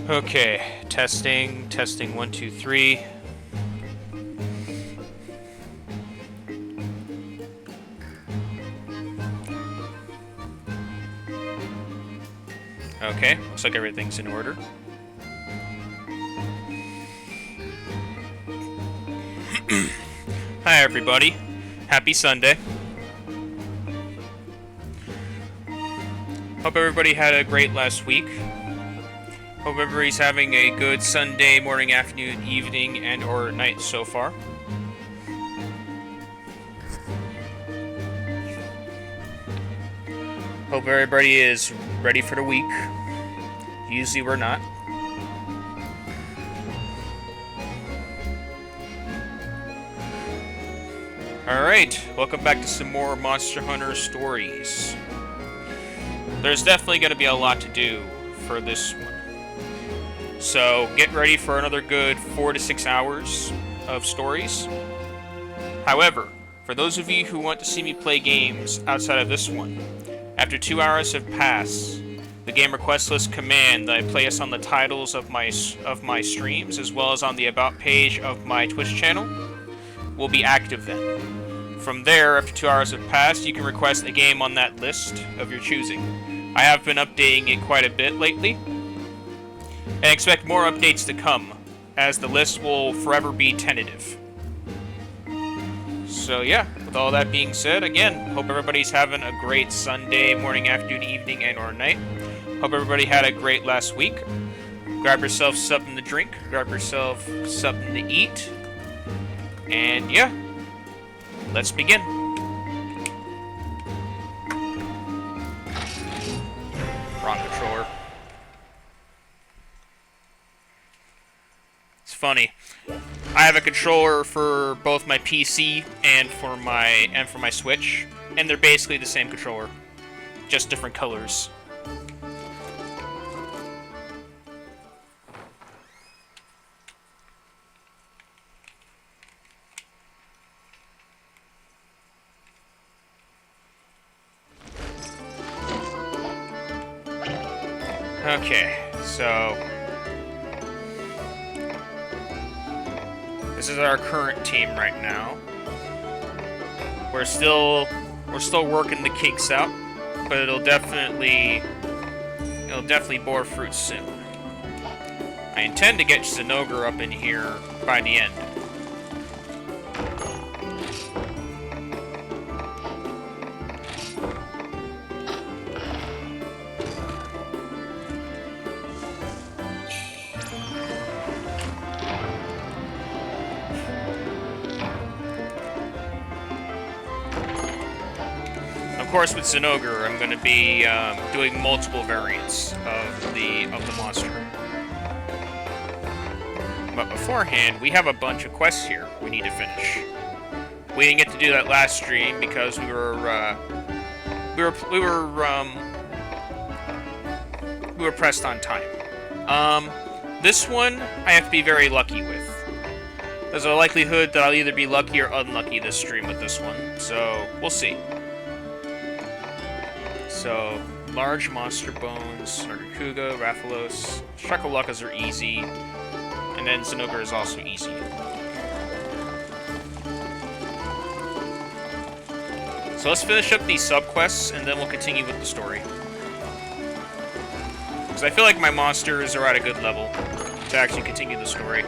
Okay, testing, 1, 2, 3. Okay, looks like everything's in order. Hi everybody, happy Sunday. Hope everybody had a great last week. Hope everybody's having a good Sunday morning, afternoon, evening, and or night so far. Hope everybody is ready for the week. Usually we're not. Alright, welcome back to some more Monster Hunter stories. There's definitely going to be a lot to do for this one. So get ready for another good 4 to 6 hours of stories. However, for those of you who want to see me play games outside of this one, after 2 hours have passed, the game request list command that I place on the titles of my streams, as well as on the about page of my Twitch channel, will be active then. From there, after 2 hours have passed, you can request a game on that list of your choosing. I have been updating it quite a bit lately, and expect more updates to come, as the list will forever be tentative. So yeah, with all that being said, again, hope everybody's having a great Sunday morning, afternoon, evening, and or night. Hope everybody had a great last week. Grab yourself something to drink, grab yourself something to eat, and yeah, let's begin. Wrong controller. It's funny. I have a controller for both my PC and for my Switch, and they're basically the same controller, just different colors. Okay, so this is our current team right now. We're still working the kinks out, but it'll definitely bore fruit soon. I intend to get Zinogre up in here by the end. Of course, with Zinogre, I'm going to be doing multiple variants of the monster. But beforehand, we have a bunch of quests here we need to finish. We didn't get to do that last stream because we were pressed on time. This one I have to be very lucky with. There's a likelihood that I'll either be lucky or unlucky this stream with this one, so we'll see. So, large monster bones, Nargacuga, Rathalos, Shakalakas are easy, and then Zinogre is also easy. So let's finish up these sub-quests, and then we'll continue with the story. Because I feel like my monsters are at a good level to actually continue the story.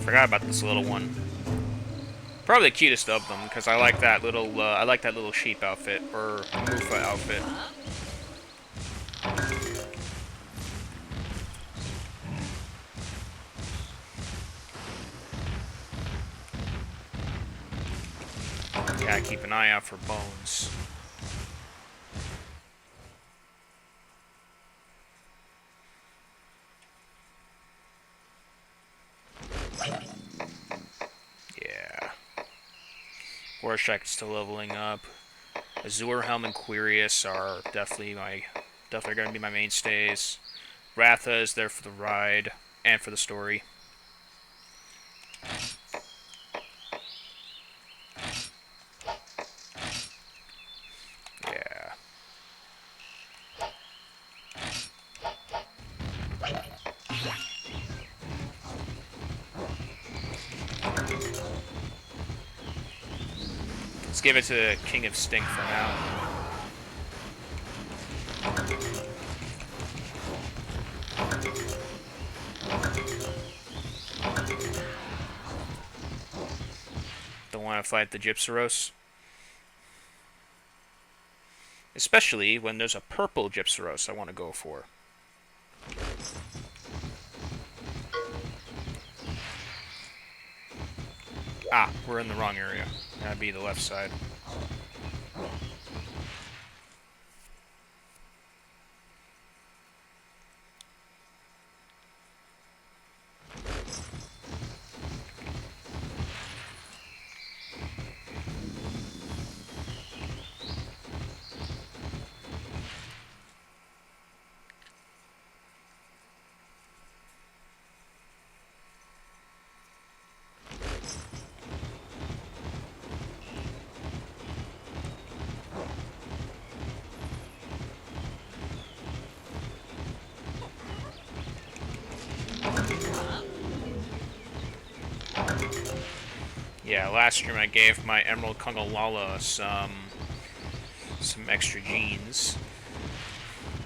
Forgot about this little one. Probably the cutest of them because I like that little sheep outfit or Mufa outfit. Gotta keep an eye out for bones. Yeah. Rorschach is still leveling up. Azure Helm and Quirius are definitely going to be my mainstays. Ratha is there for the ride and for the story. Yeah. Let's give it to King of Stink for now. Don't want to fight the Gypsaros. Especially when there's a purple Gypsaros I want to go for. Ah, we're in the wrong area. That'd be the left side. Yeah, last stream I gave my Emerald Congalala some extra genes.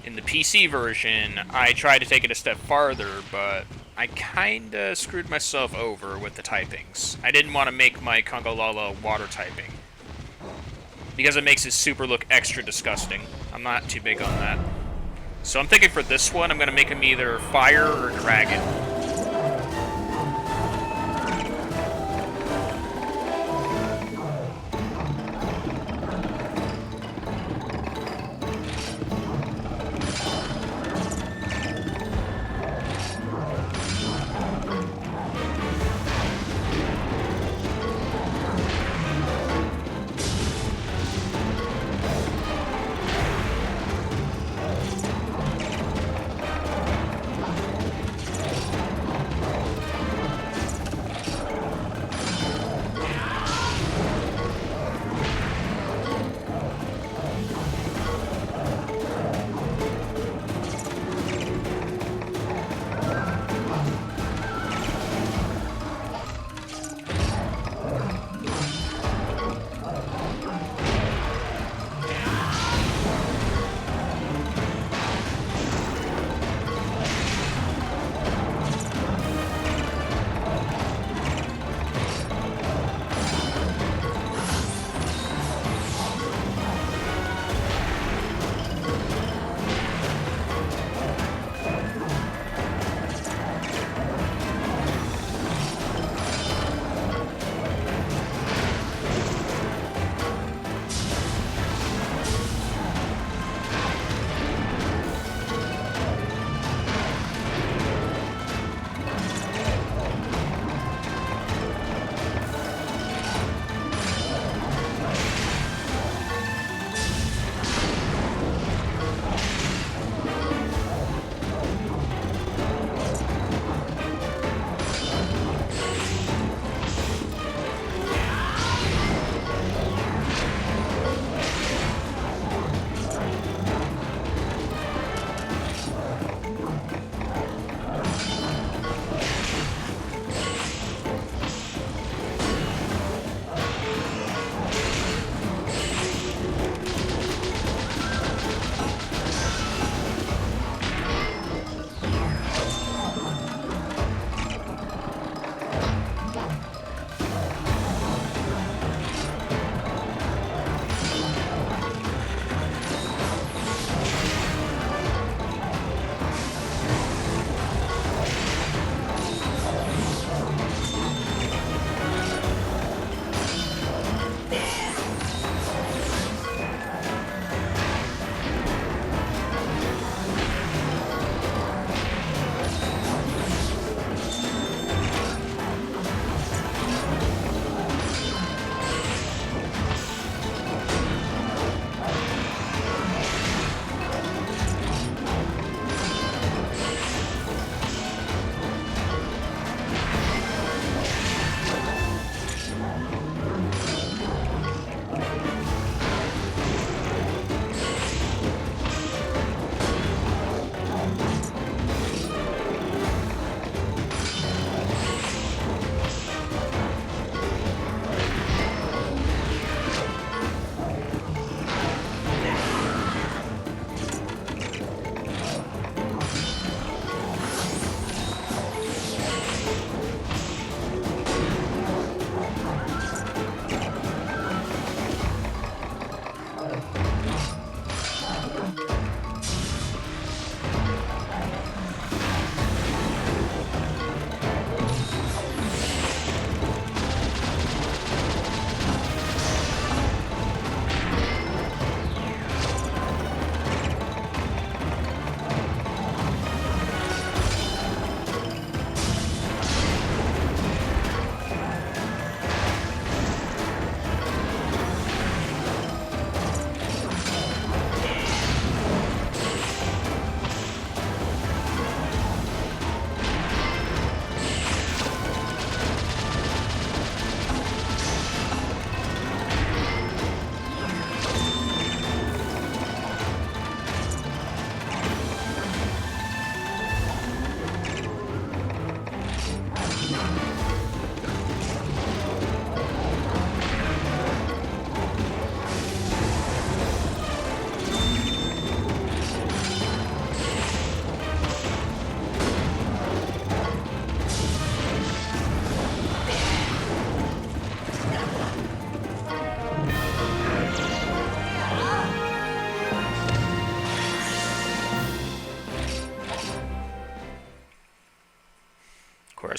In the PC version, I tried to take it a step farther, but I kinda screwed myself over with the typings. I didn't want to make my Congalala water typing, because it makes his super look extra disgusting. I'm not too big on that. So I'm thinking for this one, I'm going to make him either fire or dragon.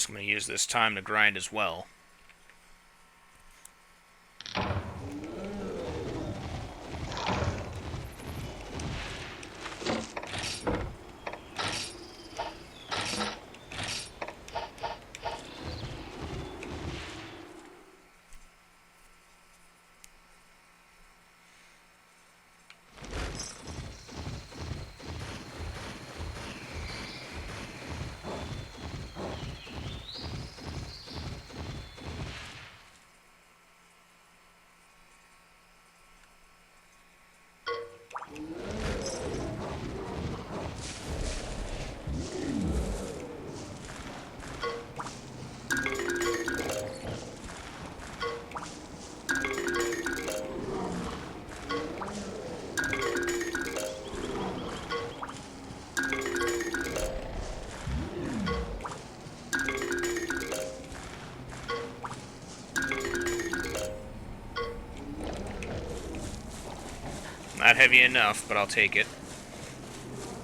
I'm going to use this time to grind as well. Not heavy enough, but I'll take it.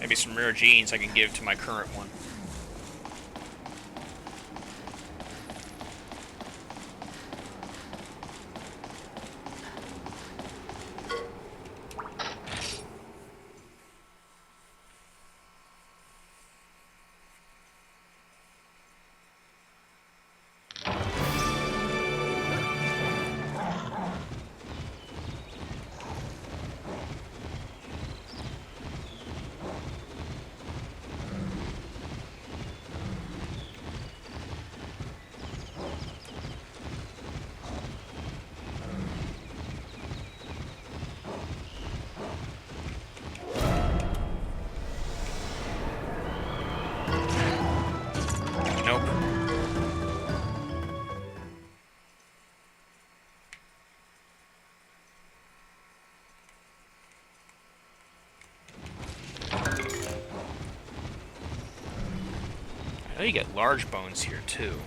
Maybe some rare genes I can give to my current one. I know you get large bones here, too.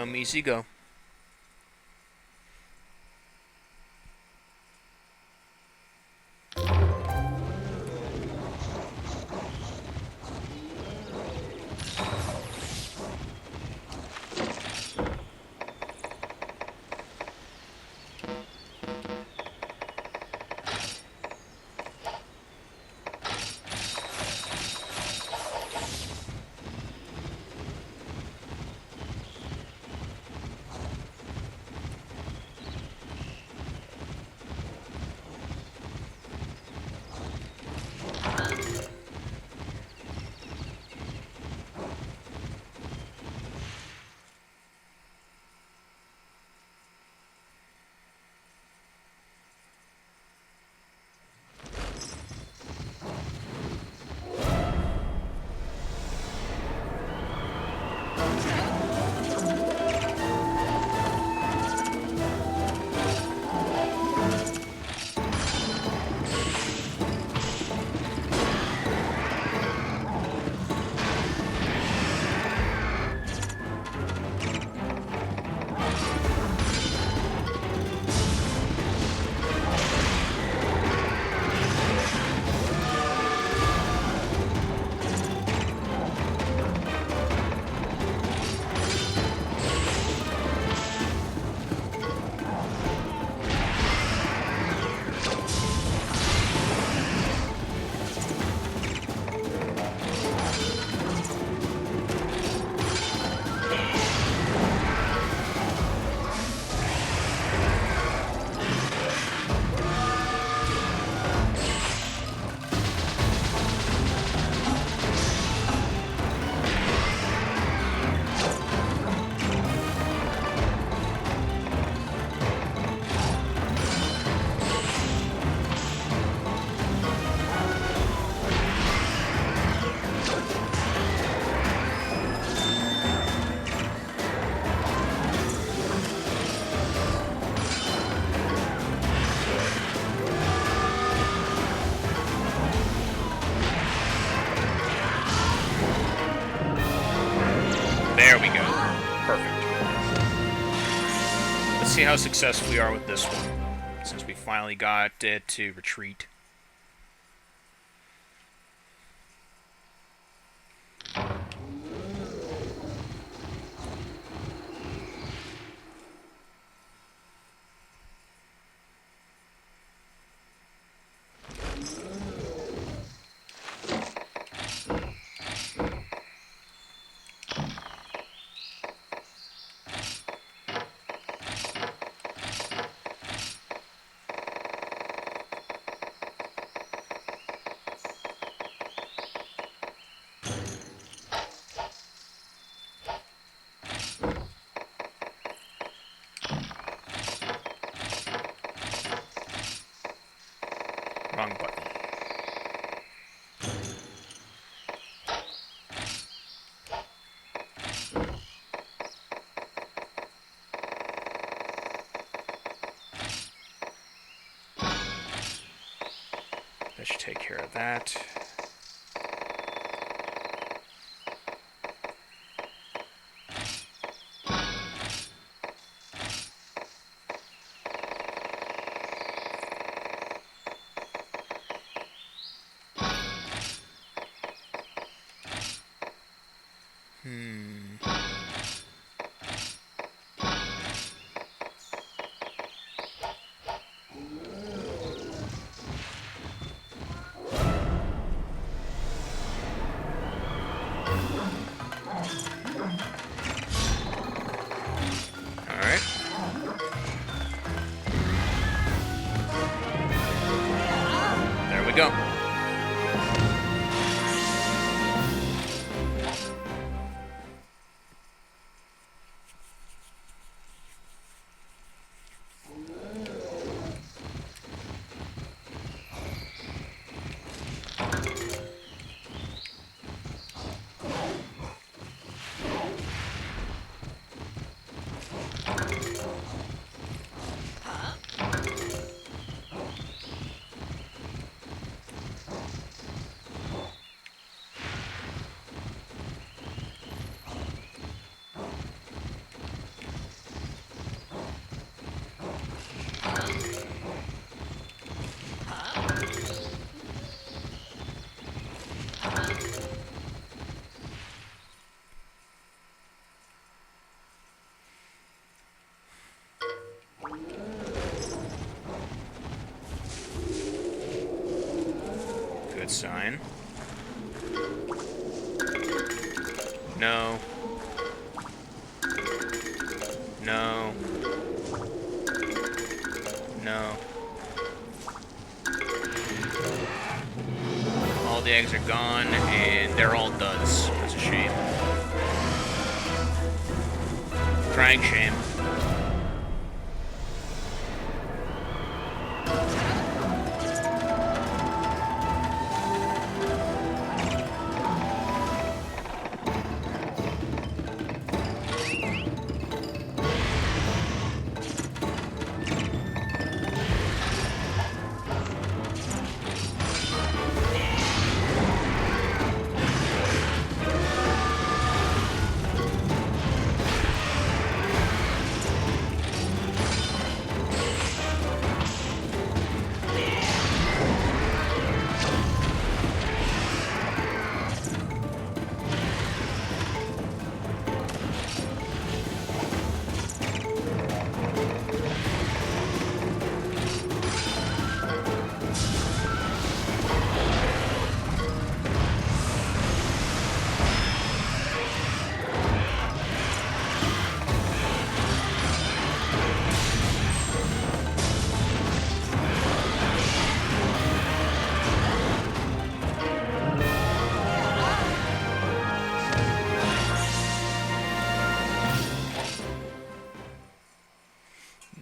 come, easy go. There we go. Perfect. Let's see how successful we are with this one, since we finally got it to retreat. Wrong button. That should take care of that. There we go. sign. No. No. No. All the eggs are gone, and they're all duds. That's a shame. Crying shame.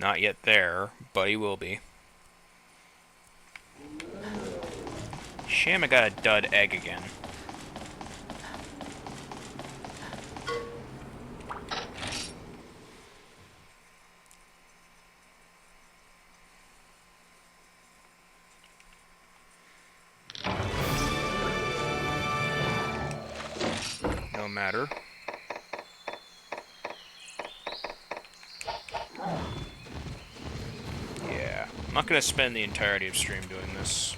Not yet there, but he will be. Shame I got a dud egg again. No matter. Yeah, I'm not gonna spend the entirety of stream doing this.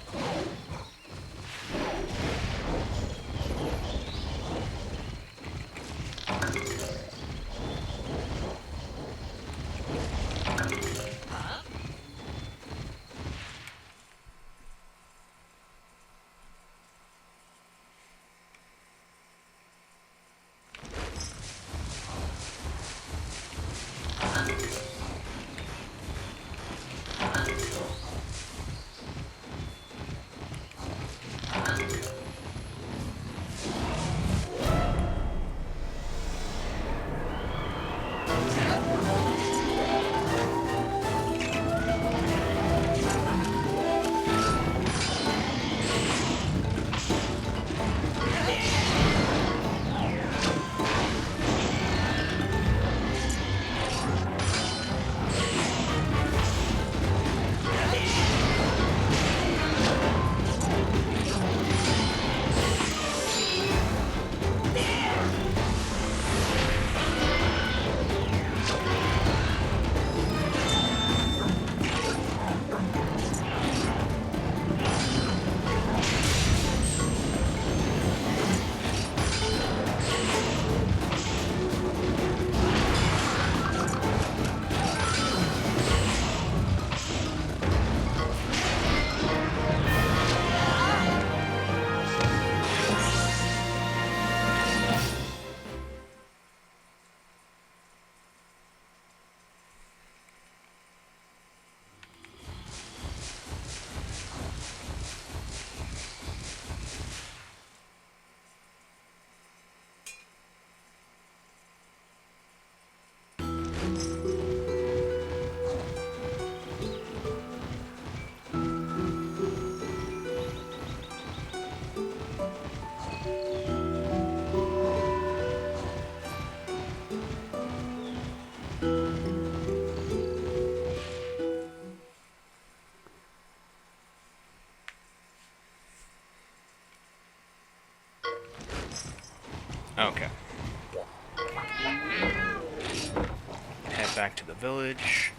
Okay. Head back to the village.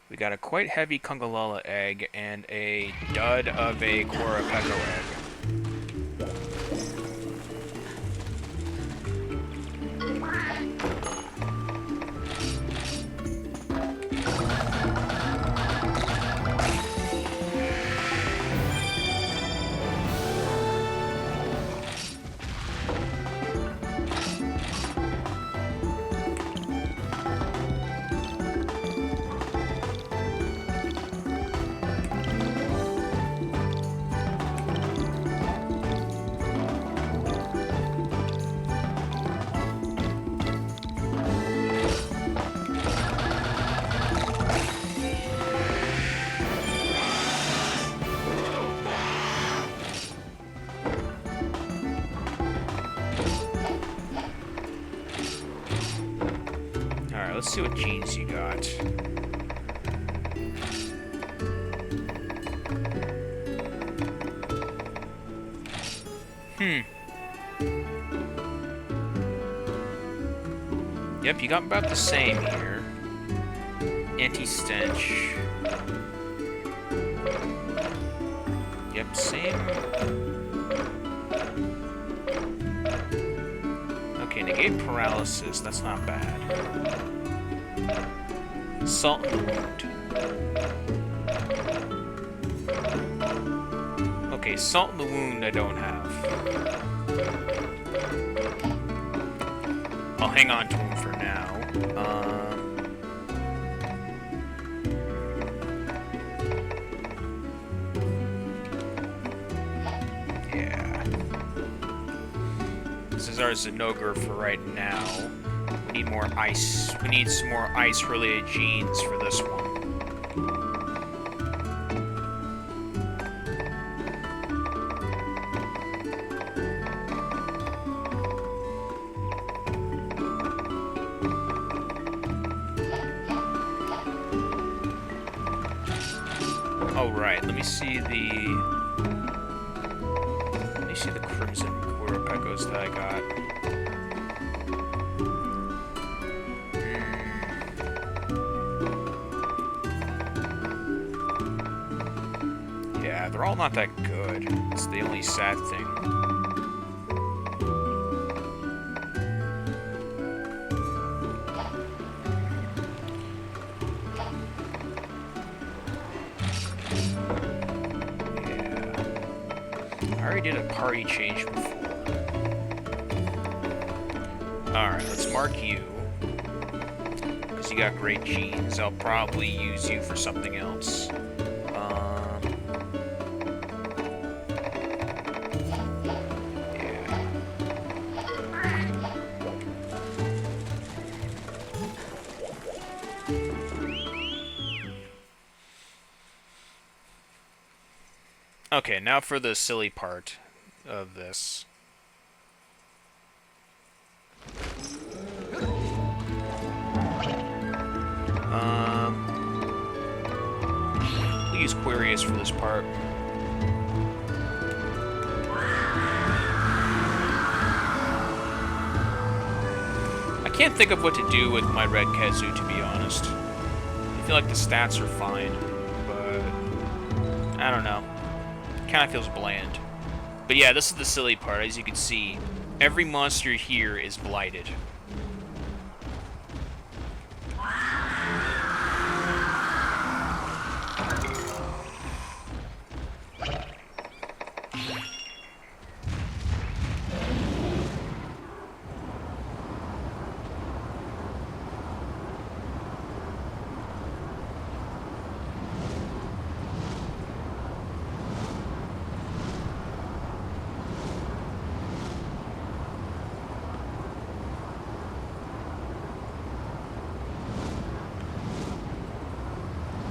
We got a quite heavy Kungalala egg and a dud of a Koapni egg. see what genes you got. Yep, you got about the same here. Anti-stench. Yep, same. Okay, negate paralysis. That's not bad. Salt in the wound. Okay, salt in the wound I don't have. I'll hang on to him for now. Yeah. This is our Zinogre for right now. We need more ice. We need some more ice-related genes for this one. Oh, right. Let me see the Crimson Quiripecos that I got. Yeah, they're all not that good. It's the only sad thing. I already did a party change before. Alright, let's mark you. Because you got great genes. I'll probably use you for something else. Yeah. Okay, now for the silly part of this. We'll use Quirius for this part. I can't think of what to do with my red Kezu, to be honest. I feel like the stats are fine, but I don't know. Kind of feels bland. But yeah, this is the silly part. As you can see, every monster here is blighted.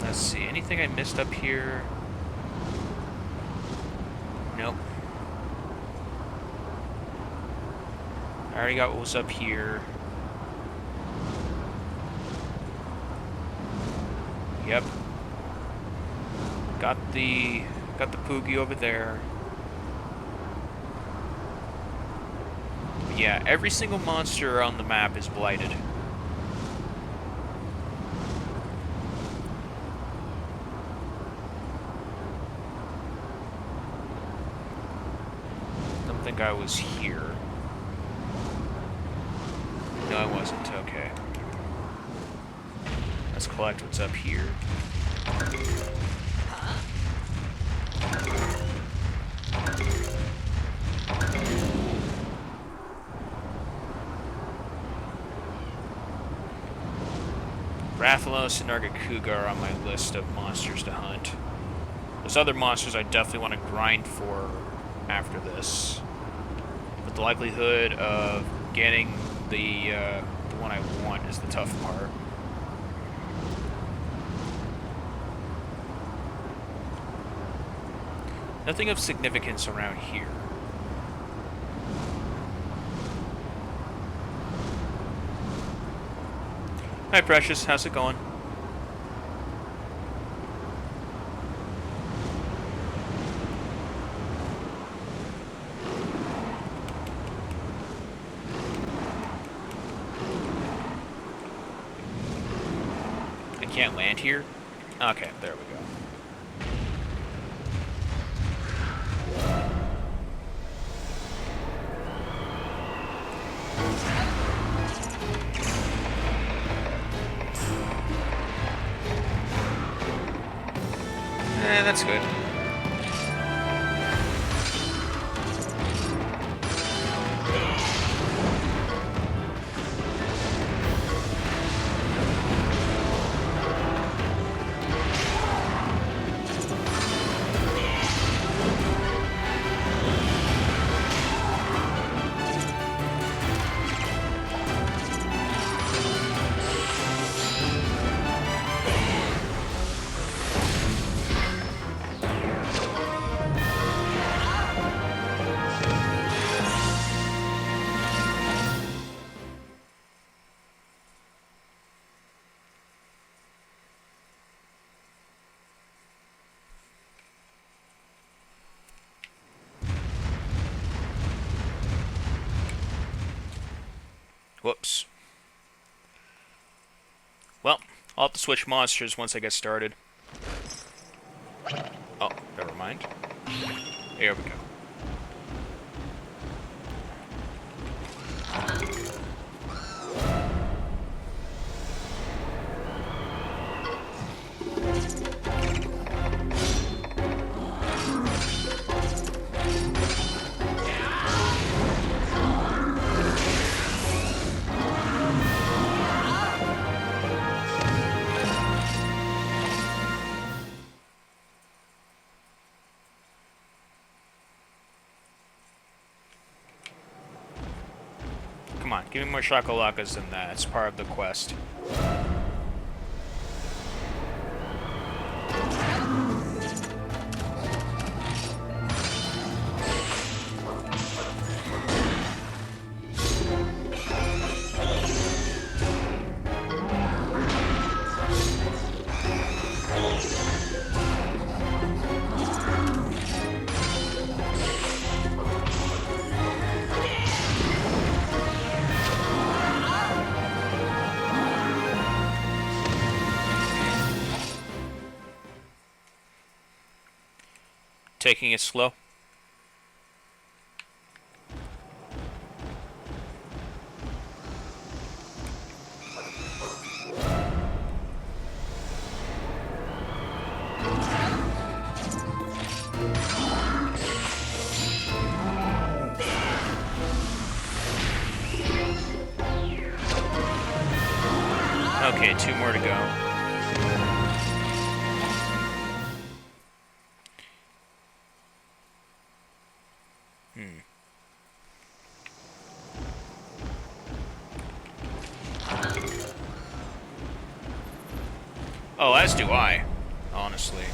Let's see, anything I missed up here? Nope. I already got what was up here. Yep. Got the Poogie over there. But yeah, every single monster on the map is blighted. I was here. No, I wasn't. Okay. Let's collect what's up here. Rathalos and Nargacuga are on my list of monsters to hunt. There's other monsters I definitely want to grind for after this. But the likelihood of getting the one I want is the tough part. Nothing of significance around here. Hi, Precious. How's it going? I can't land here? Okay, there we go. That's good. Whoops. Well, I'll have to switch monsters once I get started. Oh, never mind. Here we go. Come on, give me more shakalakas than that. It's part of the quest. Taking it slow. Okay, 2 more to go. Oh, as do I, honestly.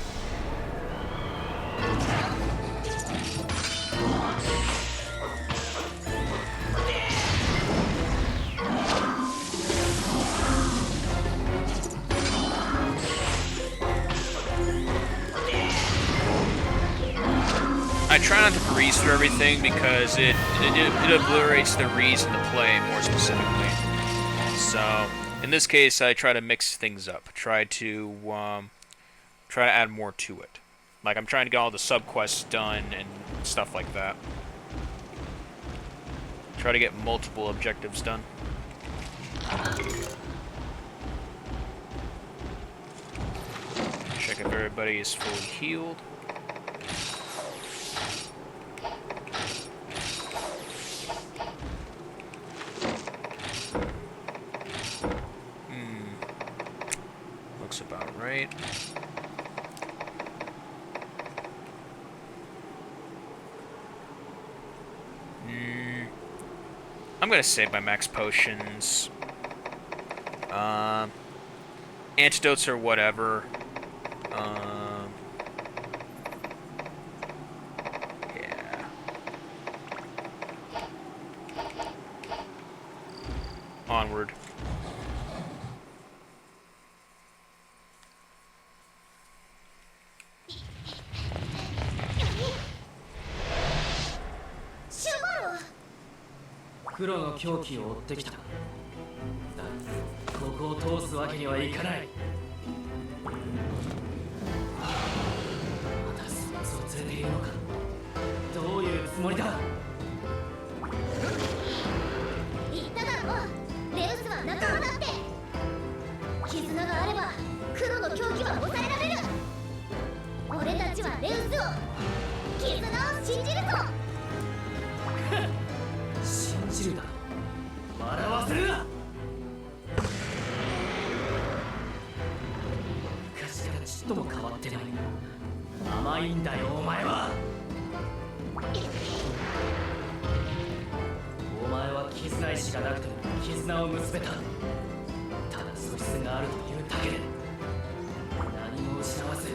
I try not to breeze through everything because it obliterates the reason to play more specifically. So, in this case, I try to mix things up. Try to add more to it. Like, I'm trying to get all the subquests done and stuff like that. Try to get multiple objectives done. Check if everybody is fully healed. Looks about right. I'm gonna save my max potions. Antidotes or whatever. Yeah. Onward. 黒の凶器を追ってきた。だここを通すわけにはいかない。またそいつを連れているのか。どういうつもりだ。言っただろ、レウスは仲間だって。絆があれば黒の狂気は抑えられる。俺たちはレウスを、絆を信じるぞ。信じるだろ。笑わせるな。昔からちっとも変わってない。甘いんだよお前は。お前は絆石がなくても絆を結べた。ただ素質があるというだけで何も失わず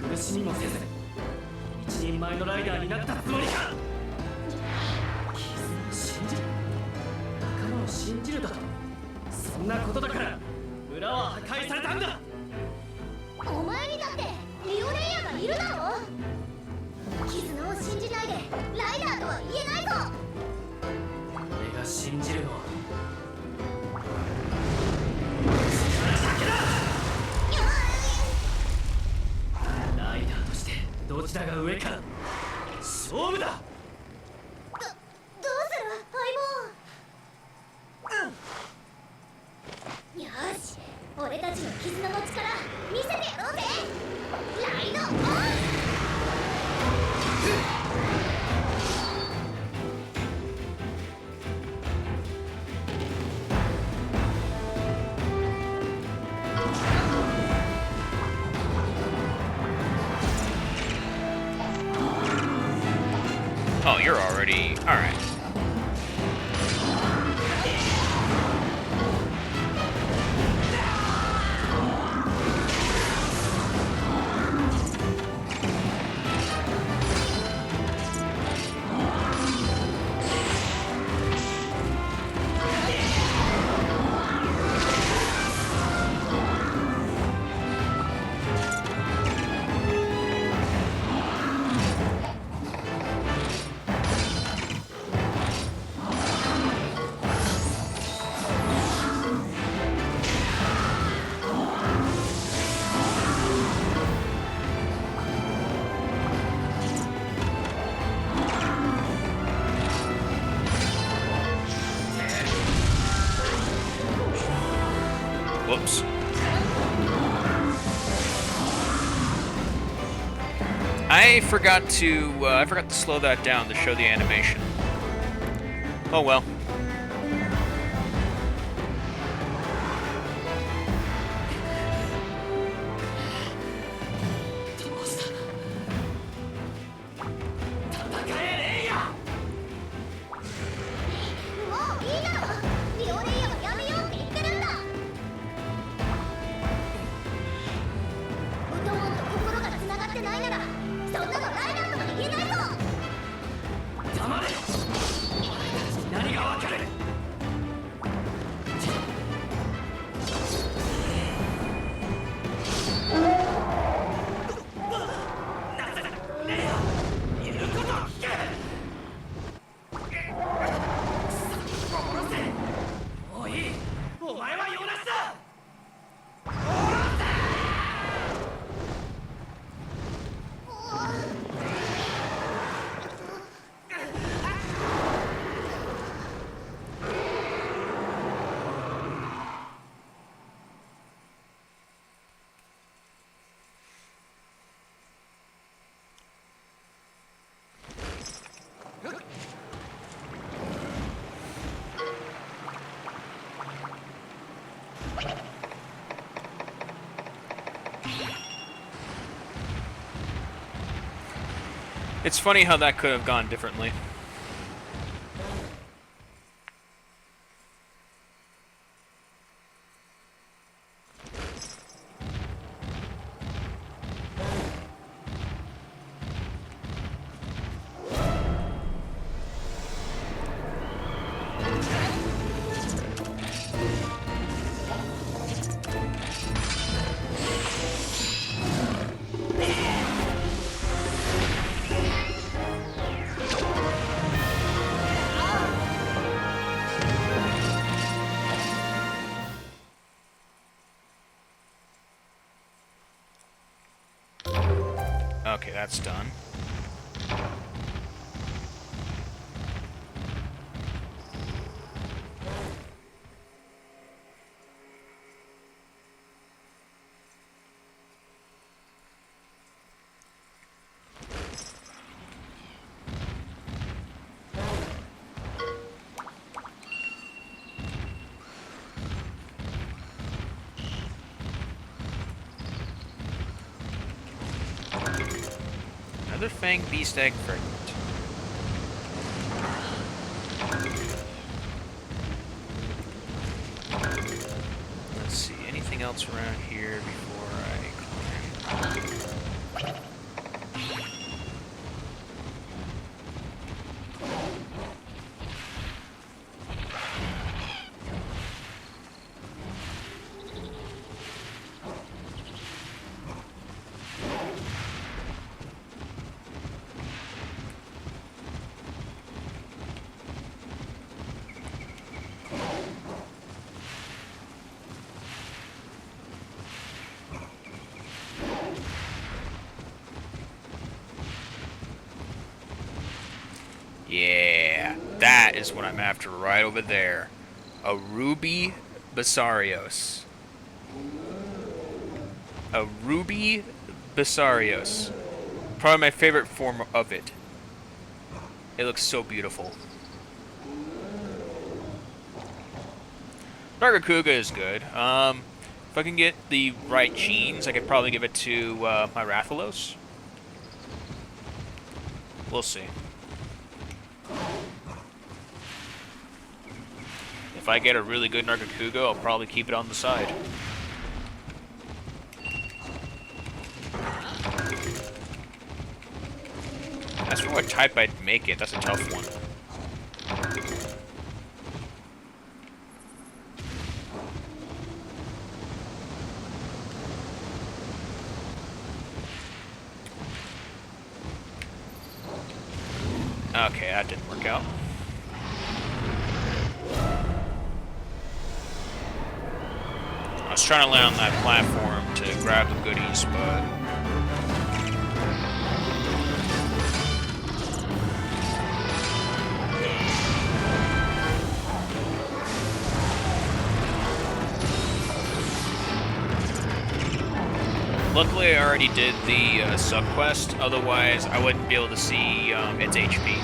苦しみもせず一人前のライダーになったつもりか。絆を信じる、仲間を信じるだと。そんなことだから村は破壊されたんだ。お前にだってリオレイヤーがいるだろ。絆を信じないでライダーとは言えないぞ。俺が信じるのはライダーとしてどちらが上か勝負だ。どうする相棒。よし、俺たちの絆の力見せてやろうぜ。ライドオン。Oh, you're already... Alright. Whoops. I forgot to slow that down to show the animation. Oh well. It's funny how that could have gone differently. Okay, that's done. Another Fang Beast Egg fragment. Let's see, anything else around here before I climb? Yeah, that is what I'm after right over there. A Ruby Basarios. A Ruby Basarios. Probably my favorite form of it. It looks so beautiful. Nargacuga is good. If I can get the right genes, I could probably give it to my Rathalos. We'll see. If I get a really good Nargacuga, I'll probably keep it on the side. As for what type I'd make it, that's a tough one. Okay, that didn't work out. I was trying to land on that platform to grab the goodies, but... Luckily, I already did the sub-quest, otherwise I wouldn't be able to see its HP.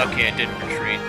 Okay, it didn't retreat.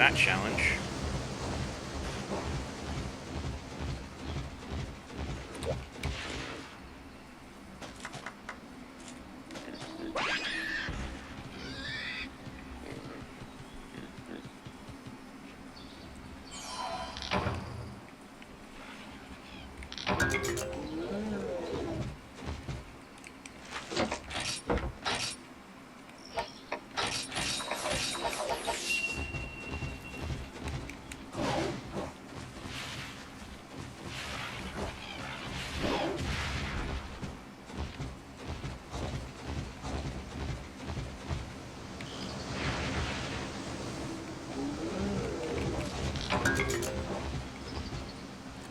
that challenge.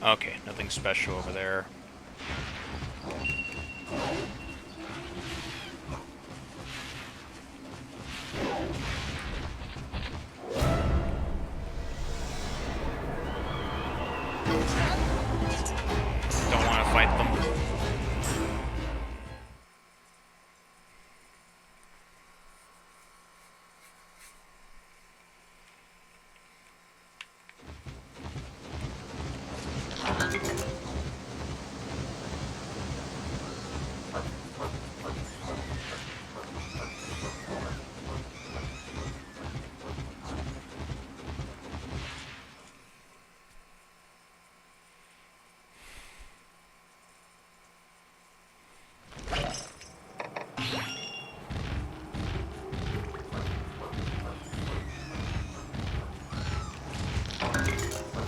Okay, nothing special over there. Don't want to fight them.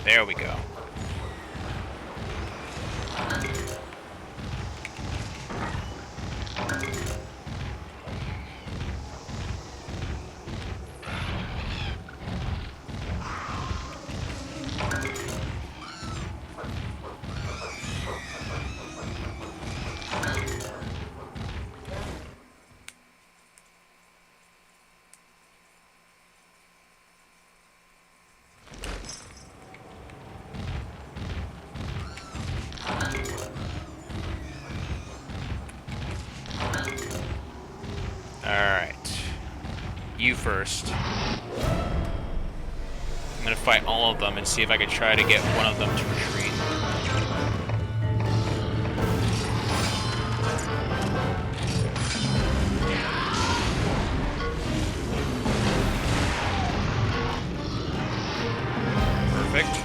There we go. Alright. You first. I'm gonna fight all of them and see if I can try to get one of them to retreat. Perfect.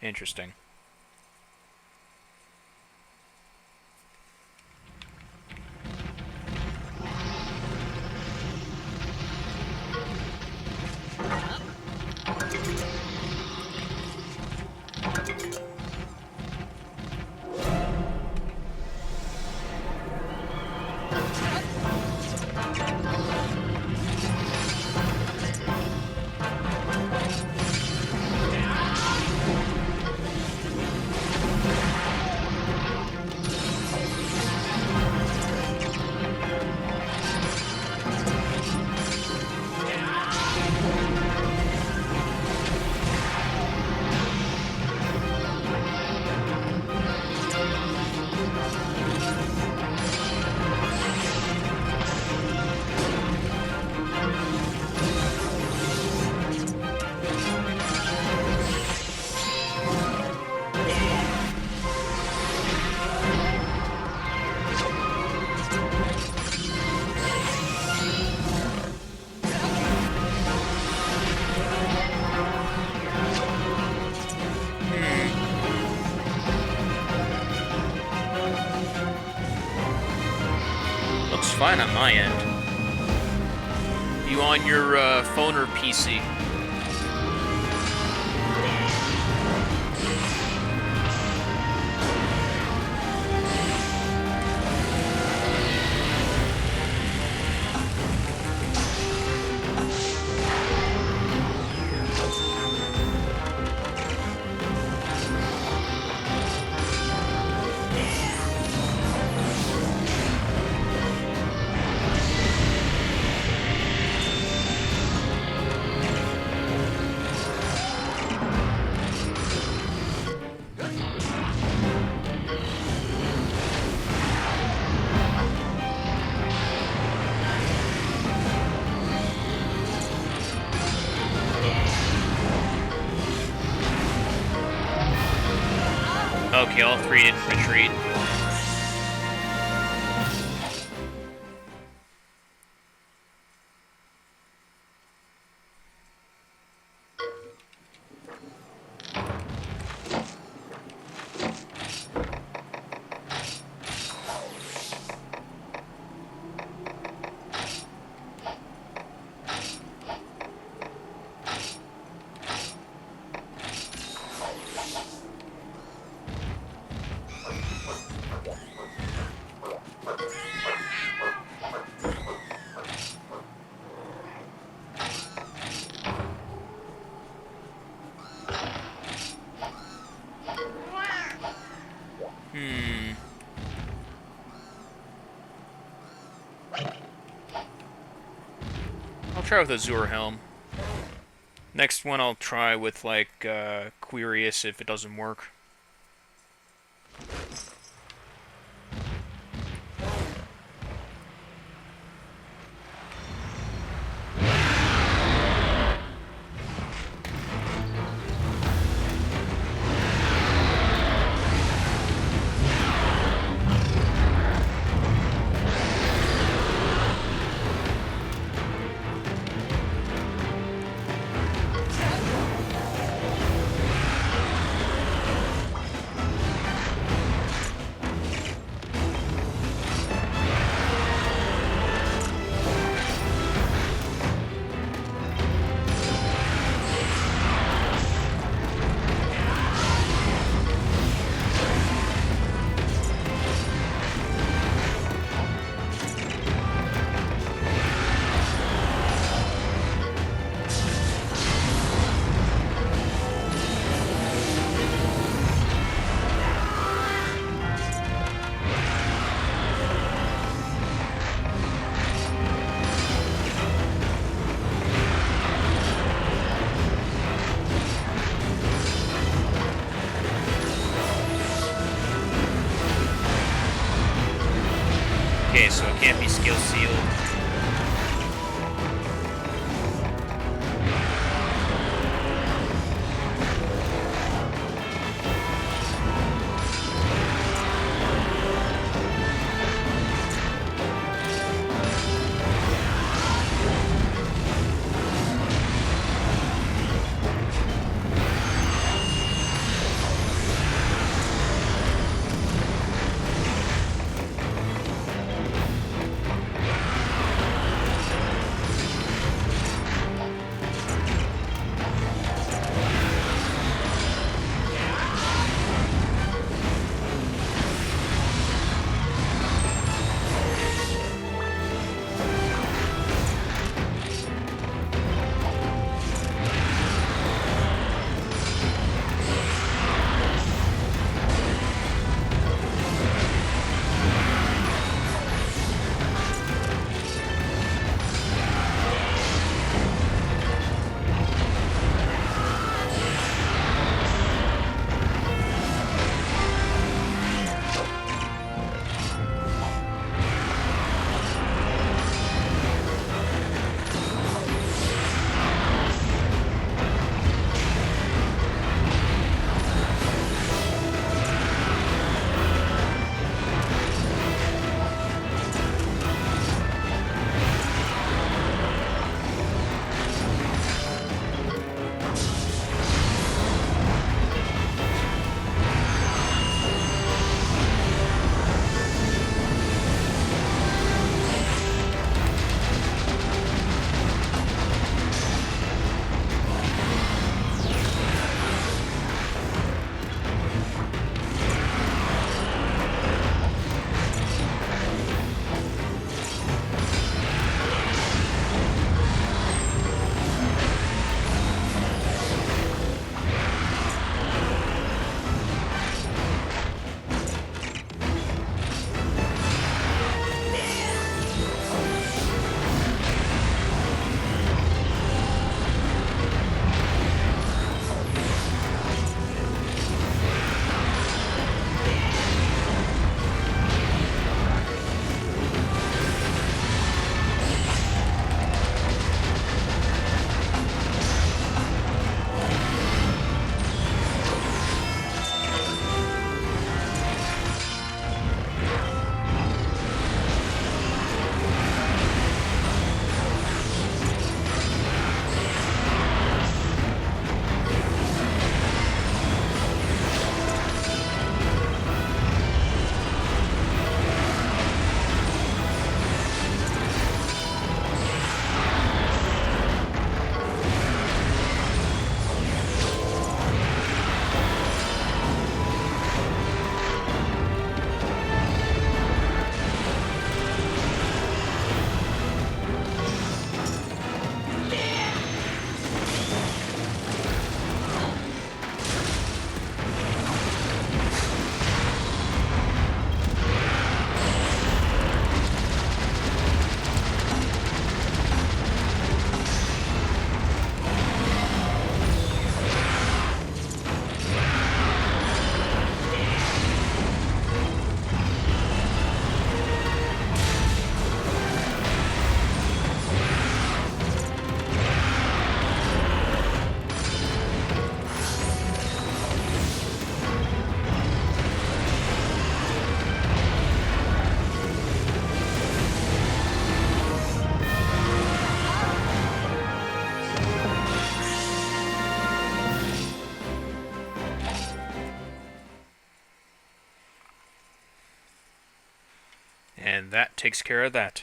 Interesting. Looks fine on my end. You on your phone or PC? Okay, all three didn't retreat. I'll try with Azure Helm. Next one I'll try with, like, Quirius if it doesn't work. Okay, so it can't be skill sealed. And that takes care of that.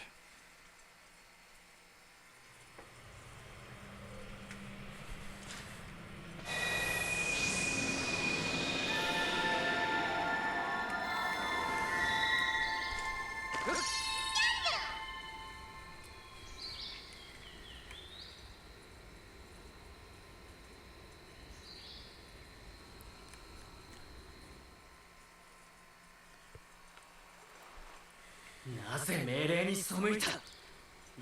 なぜ命令に背いた？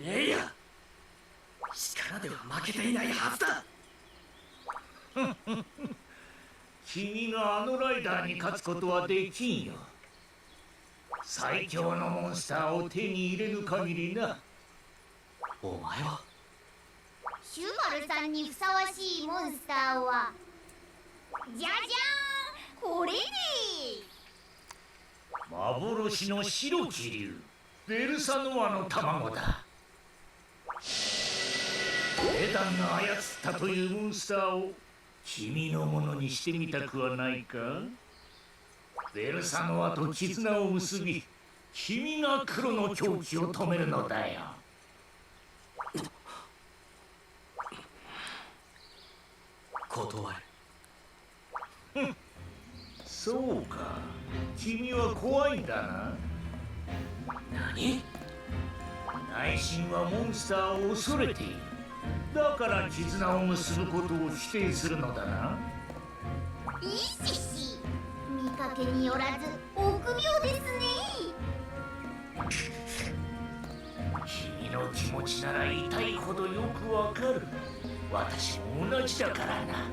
レイヤー、力では負けていないはずだ。君があのライダーに勝つことはできんよ。最強のモンスターを手に入れる限りな。お前はシュバルさんにふさわしいモンスターはじゃじゃーん、これね。幻の白気流ベルサノアの卵だ。エダンが操ったというモンスターを君のものにしてみたくはないか？ベルサノアと絆を結び、君が黒の狂気を止めるのだよ。断る。そうか、君は怖いんだな。何？内心はモンスターを恐れている。だから絆を結ぶことを否定するのだな。いいしし、見かけによらず臆病ですね。君の気持ちなら痛いほどよくわかる。私も同じだからな。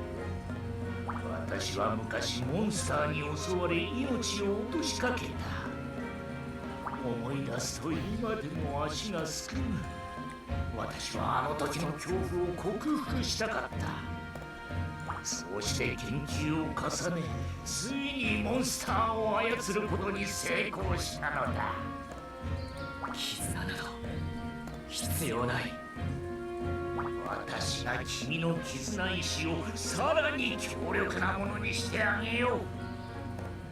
私は昔モンスターに襲われ命を落としかけた。思い出すと今でも足がすくむ。私はあの時の恐怖を克服したかった。そうして研究を重ね、ついにモンスターを操ることに成功したのだ。絆など必要ない。私が君の絆意志をさらに強力なものにしてあげよ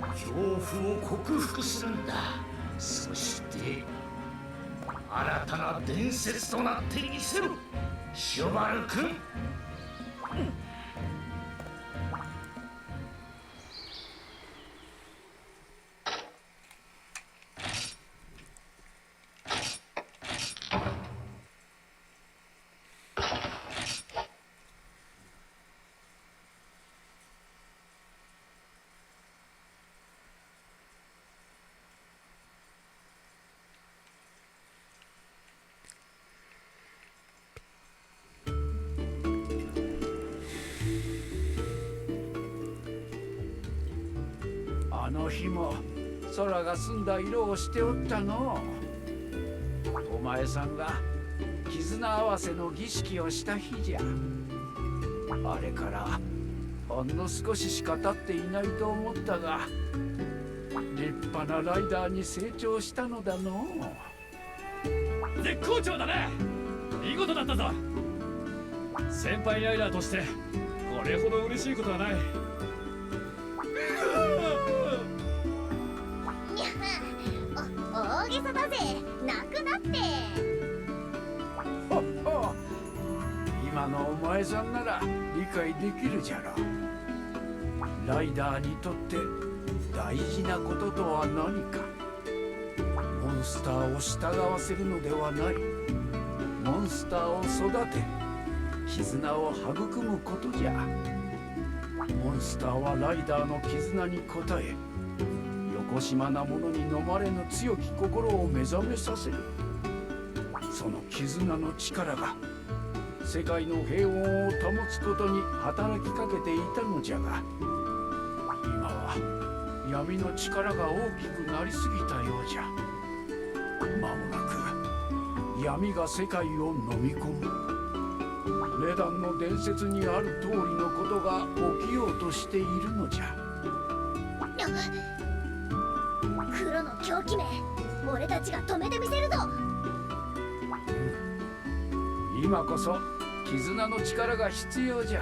う。恐怖を克服するんだ。そして新たな伝説となってみせろ、シュバル君。あの日も空が澄んだ色をしておったのう。お前さんが絆合わせの儀式をした日じゃ。あれからほんの少ししか経っていないと思ったが、立派なライダーに成長したのだのう。絶好調だね。見事だったぞ。先輩ライダーとしてこれほど嬉しいことはない。にゃ、大げさだぜ。泣くなって。ほっほ、今のお前さんなら理解できるじゃろ。ライダーにとって大事なこととは何か。モンスターを従わせるのではない。モンスターを育て、絆を育むことじゃ。モンスターはライダーの絆に応え、よこしまなものに飲まれぬ強き心を目覚めさせる。その絆の力が世界の平穏を保つことに働きかけていたのじゃが、今は闇の力が大きくなりすぎたようじゃ。間もなく闇が世界を飲み込む。レダンの伝説にある通りのことが起きようとしているのじゃ。黒の狂気め、俺たちが止めてみせるぞ。今こそ絆の力が必要じゃ。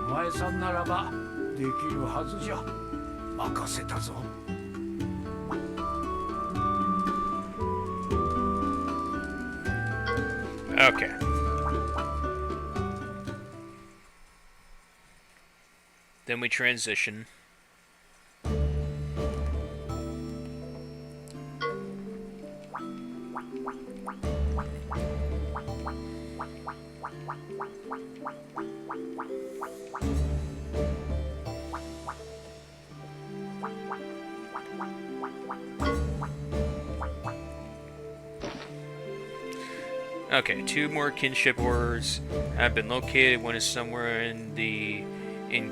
お前さんならばできるはずじゃ。任せたぞ。Okay. Then we transition. Okay, 2 more kinship ores have been located. One is somewhere in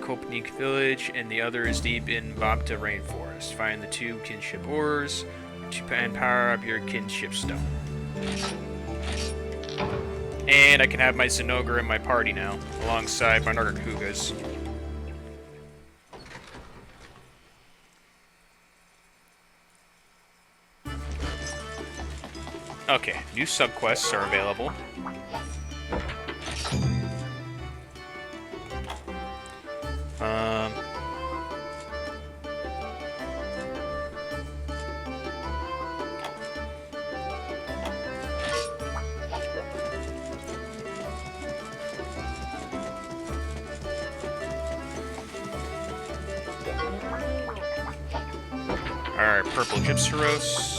Koapni village, and the other is deep in Bopta rainforest. Find the 2 kinship ores and power up your kinship stone. And I can have my Zinogre in my party now, alongside my Nargacugas. Okay, new subquests are available. Alright, purple Gypsyros.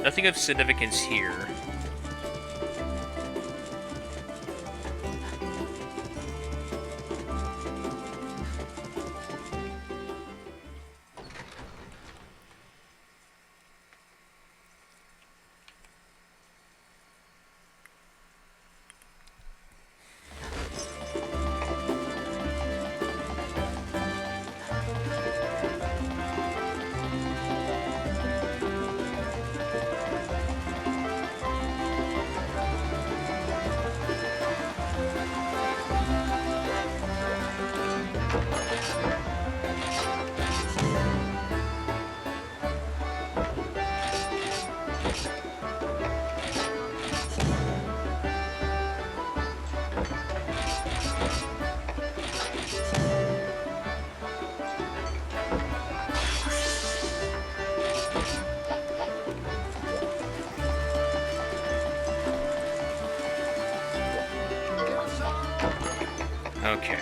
Nothing of significance here. Okay.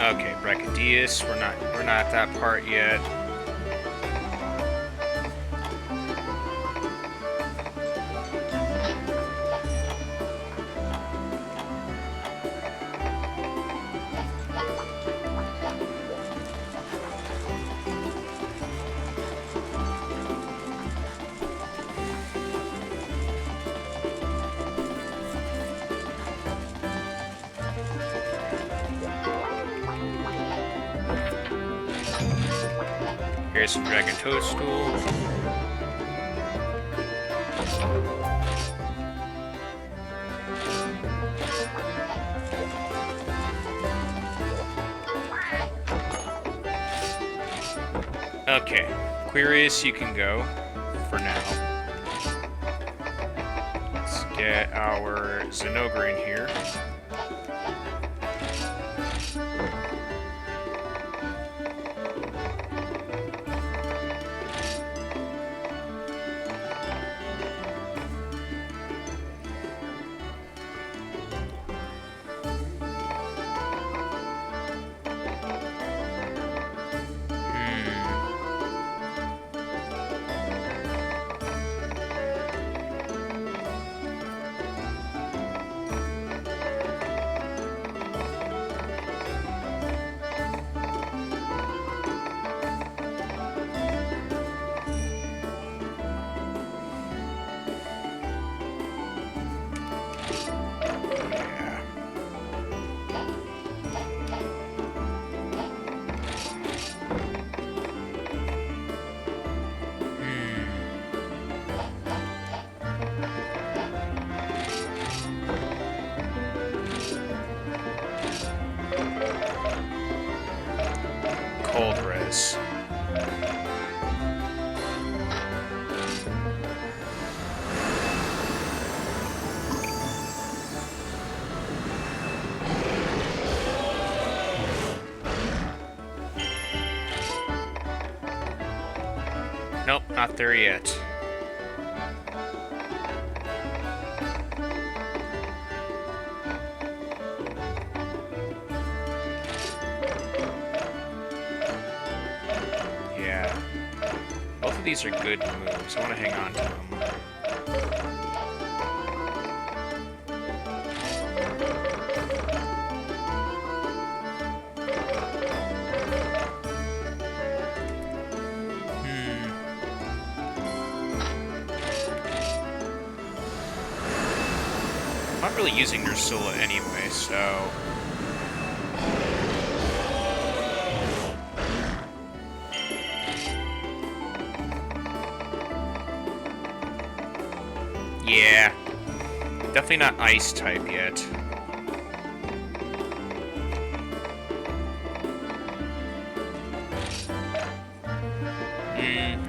Okay, Brachydius, we're not at that part yet. Here's some Dragon Toadstool. Okay, Quirius, you can go for now. Let's get our Zinogre in here. Cold res. Nope, not there yet. Yeah. Both of these are good moves. I want to hang on to them. I'm not really using Ursula anyway, so... Yeah. Definitely not ice type yet.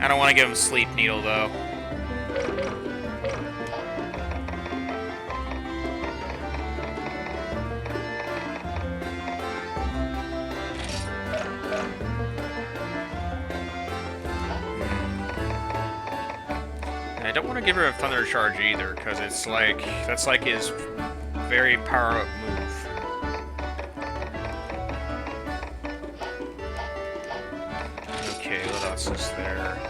I don't want to give him Sleep Needle, though. I don't want to give her a Thunder Charge either, because it's like, that's like his very power-up move. Okay, what else is there?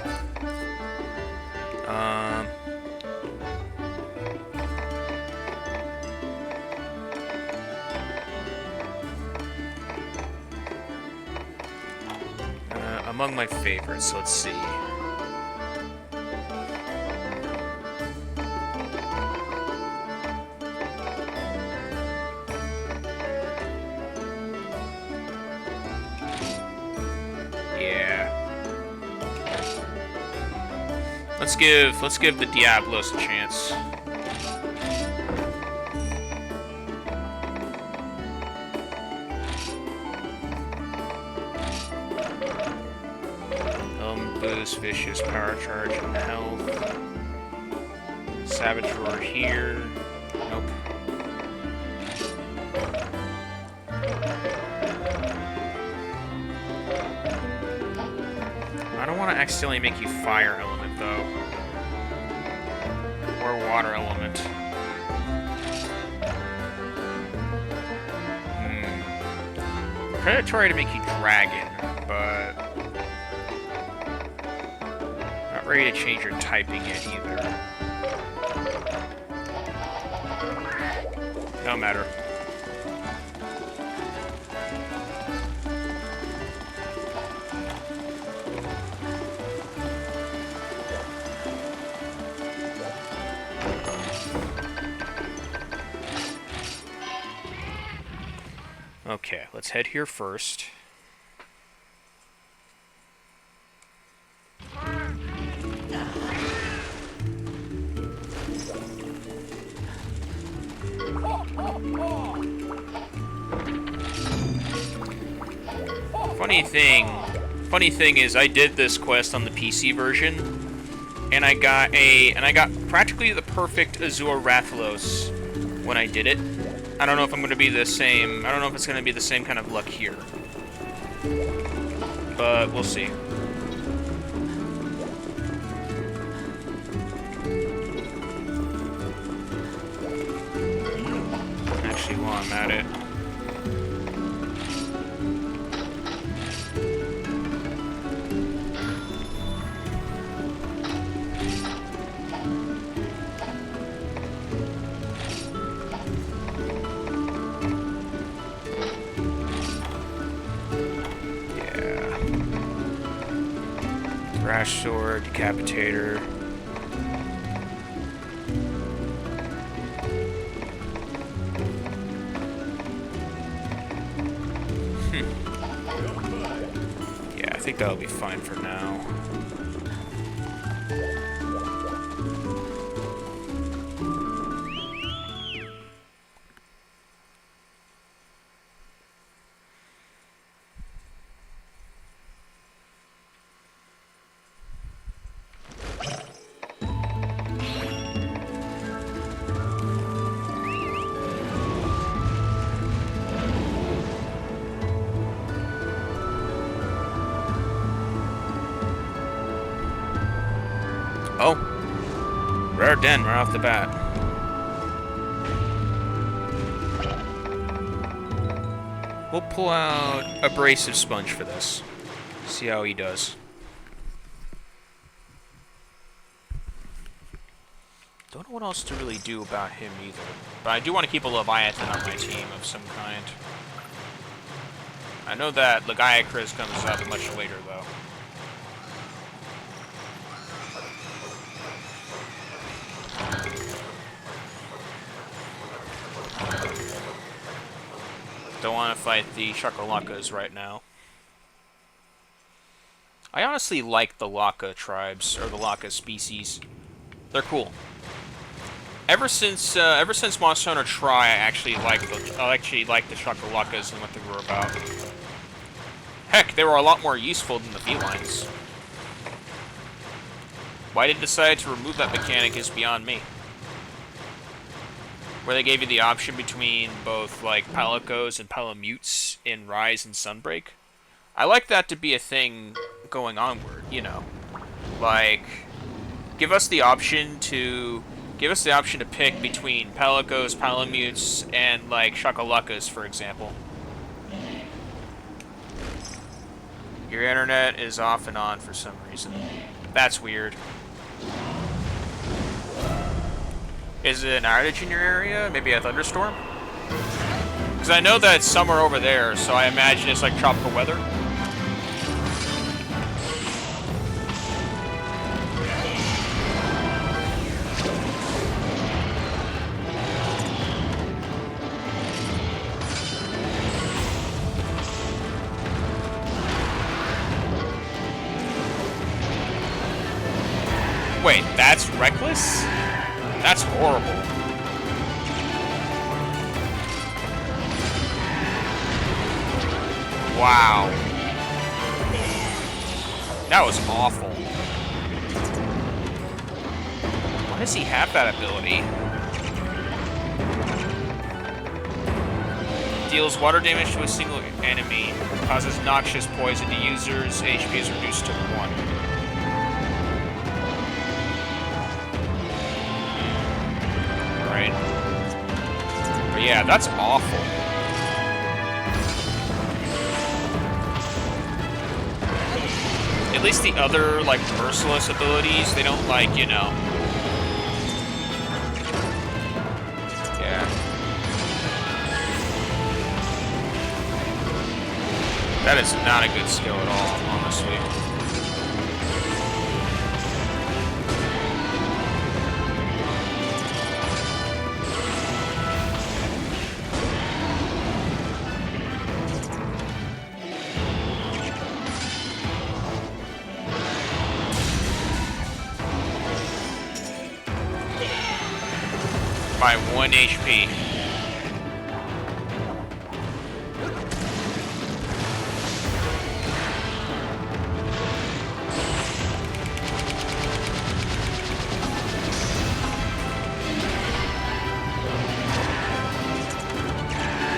Among my favorites, let's see. Let's give the Diablos a chance. Boost, Vicious, Power Charge, and Health. Savage Roar here. Nope. I don't want to accidentally make you Fire Element, though. Or Water Element. Predatory to make you Dragon, but... not ready to change your typing yet, either. No matter. Okay, let's head here first. Funny thing is, I did this quest on the PC version, and I got practically the perfect Azure Rathalos when I did it. I don't know if I'm going to be the same. I don't know if it's going to be the same kind of luck here, but we'll see. Actually, while I'm at it. Crash Sword, Decapitator. Yeah, I think that'll be fine for now. our den right off the bat. We'll pull out Abrasive Sponge for this. See how he does. Don't know what else to really do about him either. But I do want to keep a Leviathan on my team of some kind. I know that Legiacris comes up much later, though. Don't want to fight the Shakalacas right now. I honestly like the Laka tribes, or the Laka species. They're cool. Ever since Monster Hunter Tri, I actually like the Shakalacas and what they were about. Heck, they were a lot more useful than the felines. Why they decided to remove that mechanic is beyond me. Where they gave you the option between both, like, Palicos and Palamutes in Rise and Sunbreak. I like that to be a thing going onward, you know. Like, give us the option to pick between Palicos, Palamutes, and, like, Shakalacas, for example. Your internet is off and on for some reason. That's weird. Is it an outage in your area? Maybe a thunderstorm? Because I know that it's summer over there, so I imagine it's like tropical weather. Wait, that's reckless? That's horrible. Wow. That was awful. Why does he have that ability? Deals water damage to a single enemy. Causes noxious poison to users. HP is reduced to 1. Right. But yeah, that's awful. At least the other, like, merciless abilities, they don't, like, you know... Yeah. That is not a good skill at all, honestly. By 1 HP.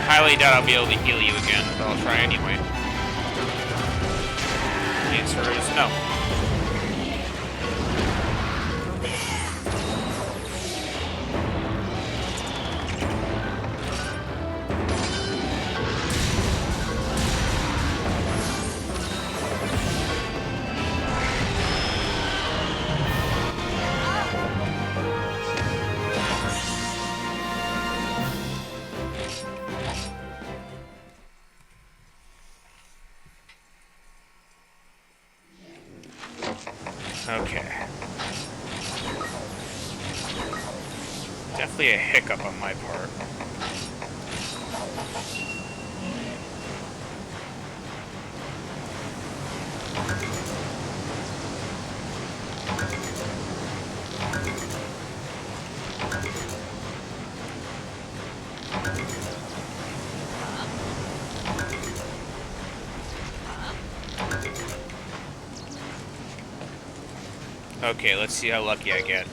Highly doubt I'll be able to heal you again, but I'll try anyway. The answer is no. Okay. Definitely a hiccup on my part. Okay, let's see how lucky I get.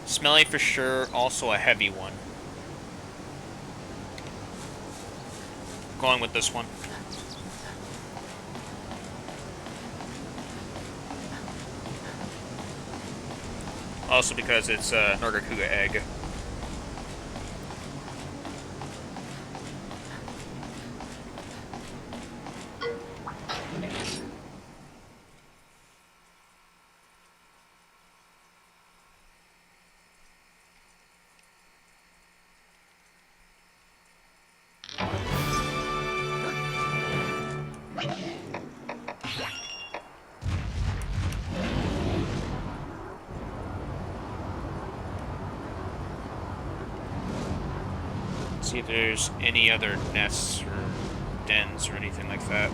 Smelly for sure, also a heavy one. Going with this one. Also because it's a Nargacuga egg. See if there's any other nests or dens or anything like that.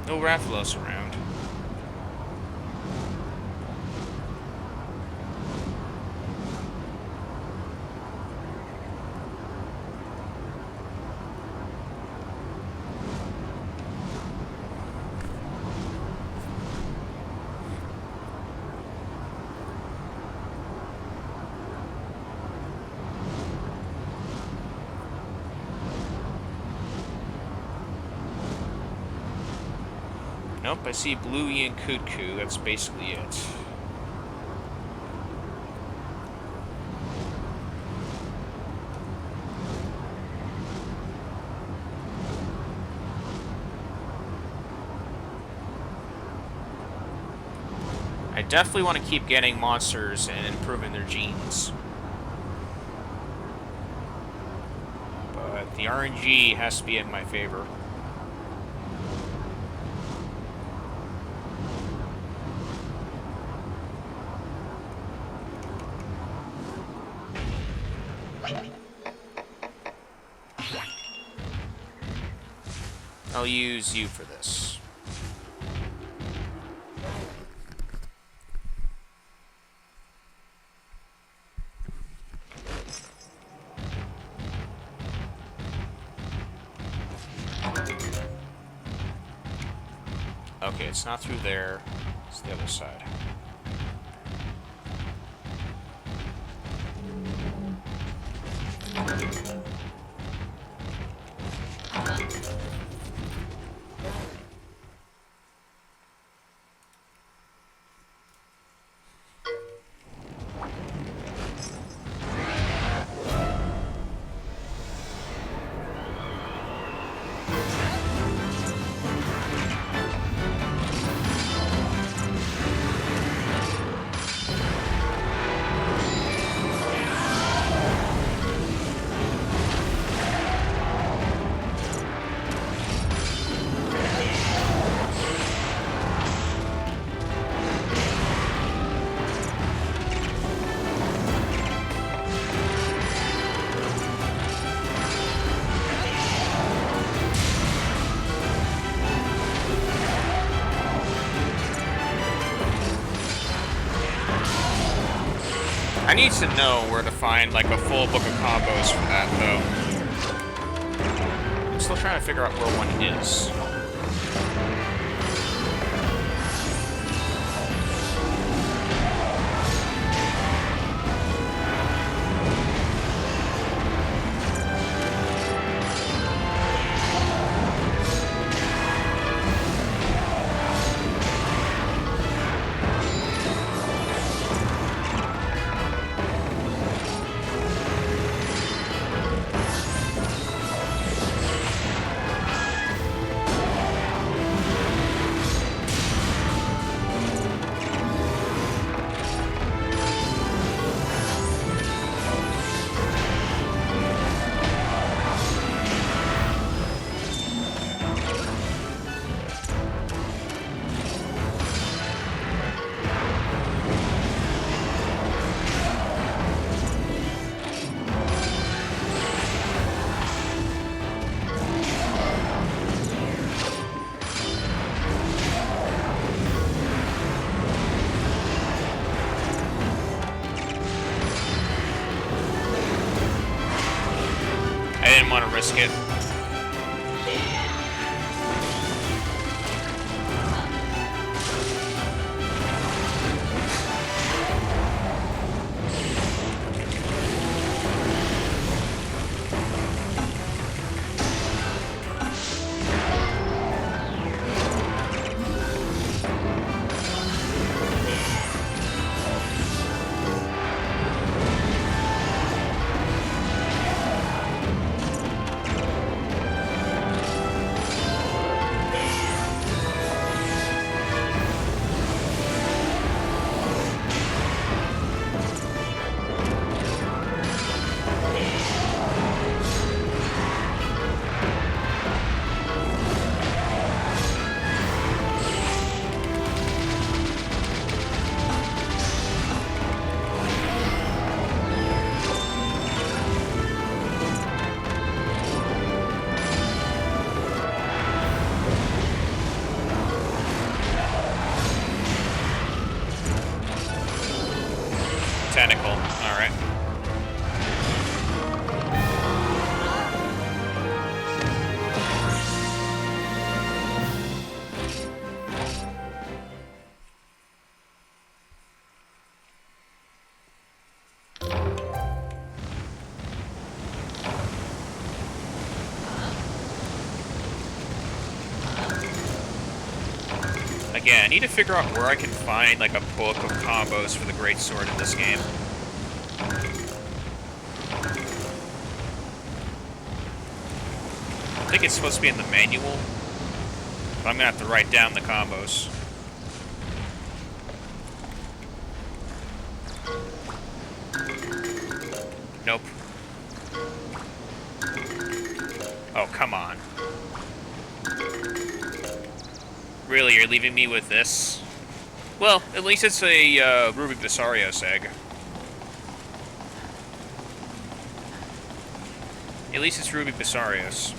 No Rathalos around. Nope, I see Bluey and Kutku. That's basically it. I definitely want to keep getting monsters and improving their genes. But the RNG has to be in my favor. I'll use you for this. Okay, it's not through there. It's the other side. I need to know where to find like a full book of combos for that though. I'm still trying to figure out where one is. I didn't want to risk it. Tentacle. Alright. Again, I need to figure out where I can find like a book of combos for the Great Sword in this game. I think it's supposed to be in the manual, but I'm gonna have to write down the combos. Nope. Oh, come on. Really, you're leaving me with this? Well, at least it's a Ruby Basarios egg. At least it's Ruby Basarios.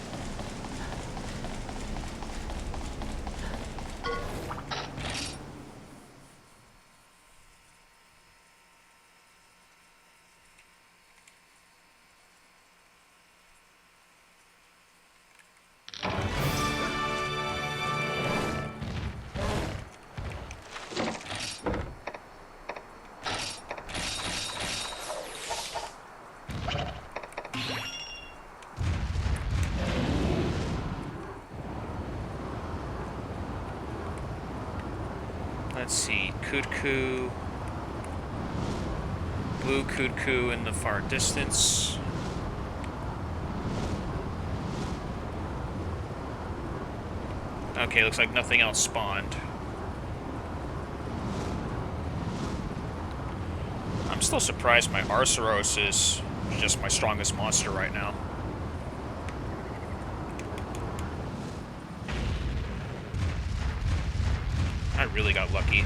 Let's see, Kudku, blue Kudku in the far distance. Okay, looks like nothing else spawned. I'm still surprised my Arceros is just my strongest monster right now. I really got lucky.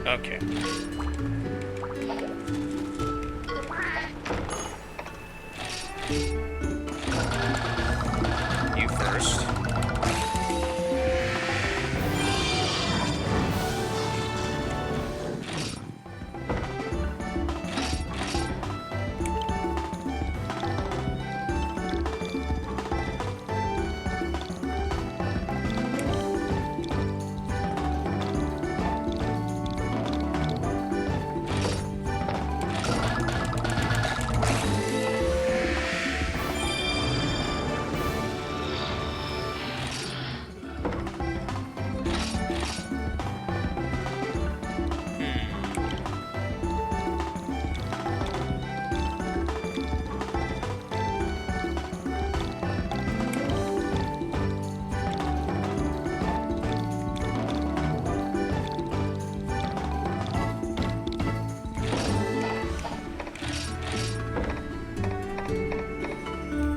Okay. You first.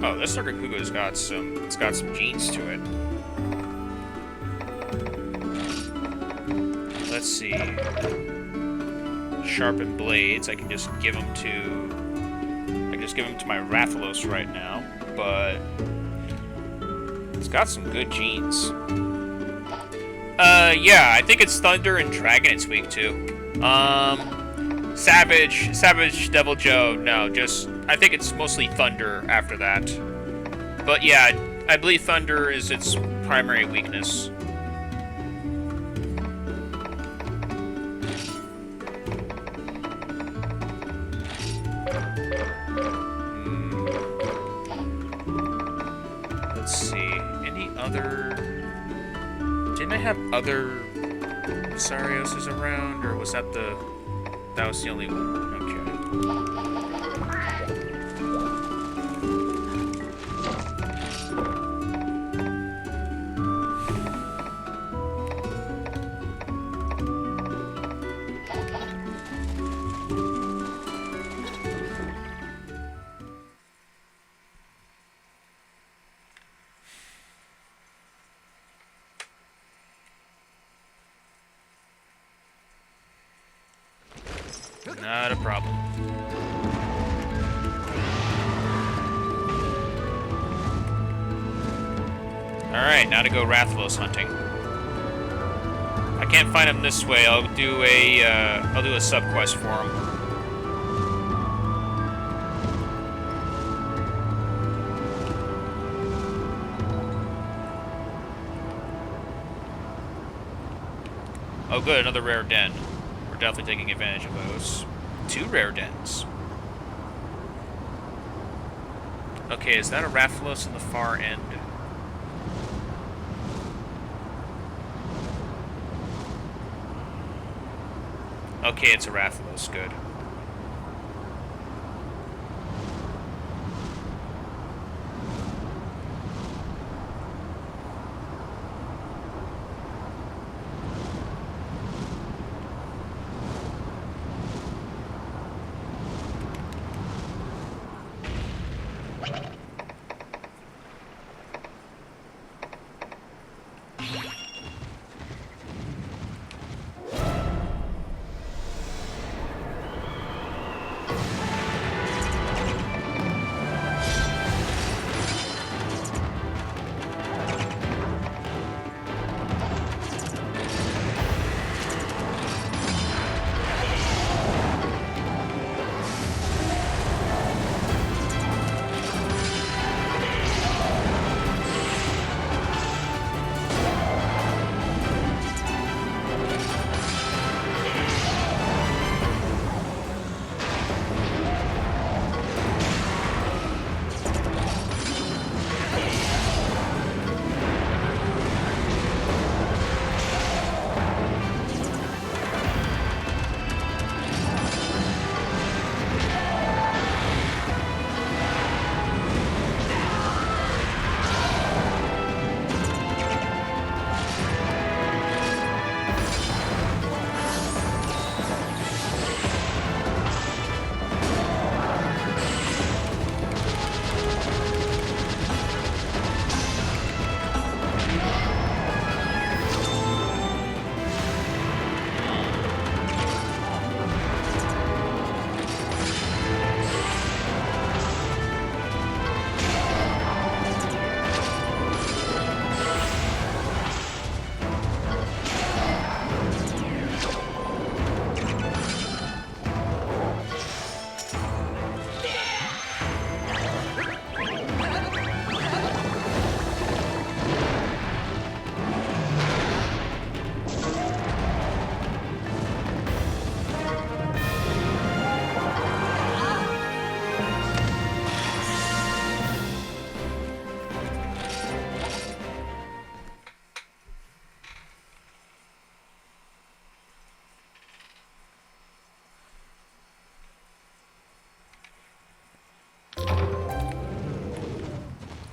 Oh, this Sargacuga's got some genes to it. Let's see. Sharpened blades. I can just give them to my Rathalos right now, but it's got some good genes. Yeah, I think it's Thunder and Dragon it's weak to. Savage, Devil Joe, no, I think it's mostly Thunder after that. But yeah, I believe Thunder is its primary weakness. let's see. Any other... Didn't I have other Sarioses around, or was that the... That was the only one. Okay. Not a problem. Alright, now to go Rathalos hunting. I can't find him this way. I'll do a sub-quest for him. Oh good, another rare den. We're definitely taking advantage of those. 2 rare dens. Okay, is that a Rathalos in the far end? Okay, it's a Rathalos, good.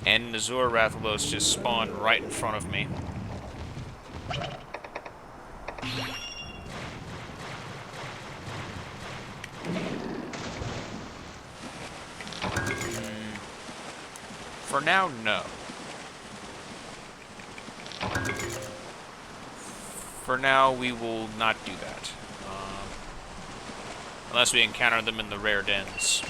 And Azure Rathalos just spawned right in front of me. For now, no. For now, we will not do that. Unless we encounter them in the rare dens.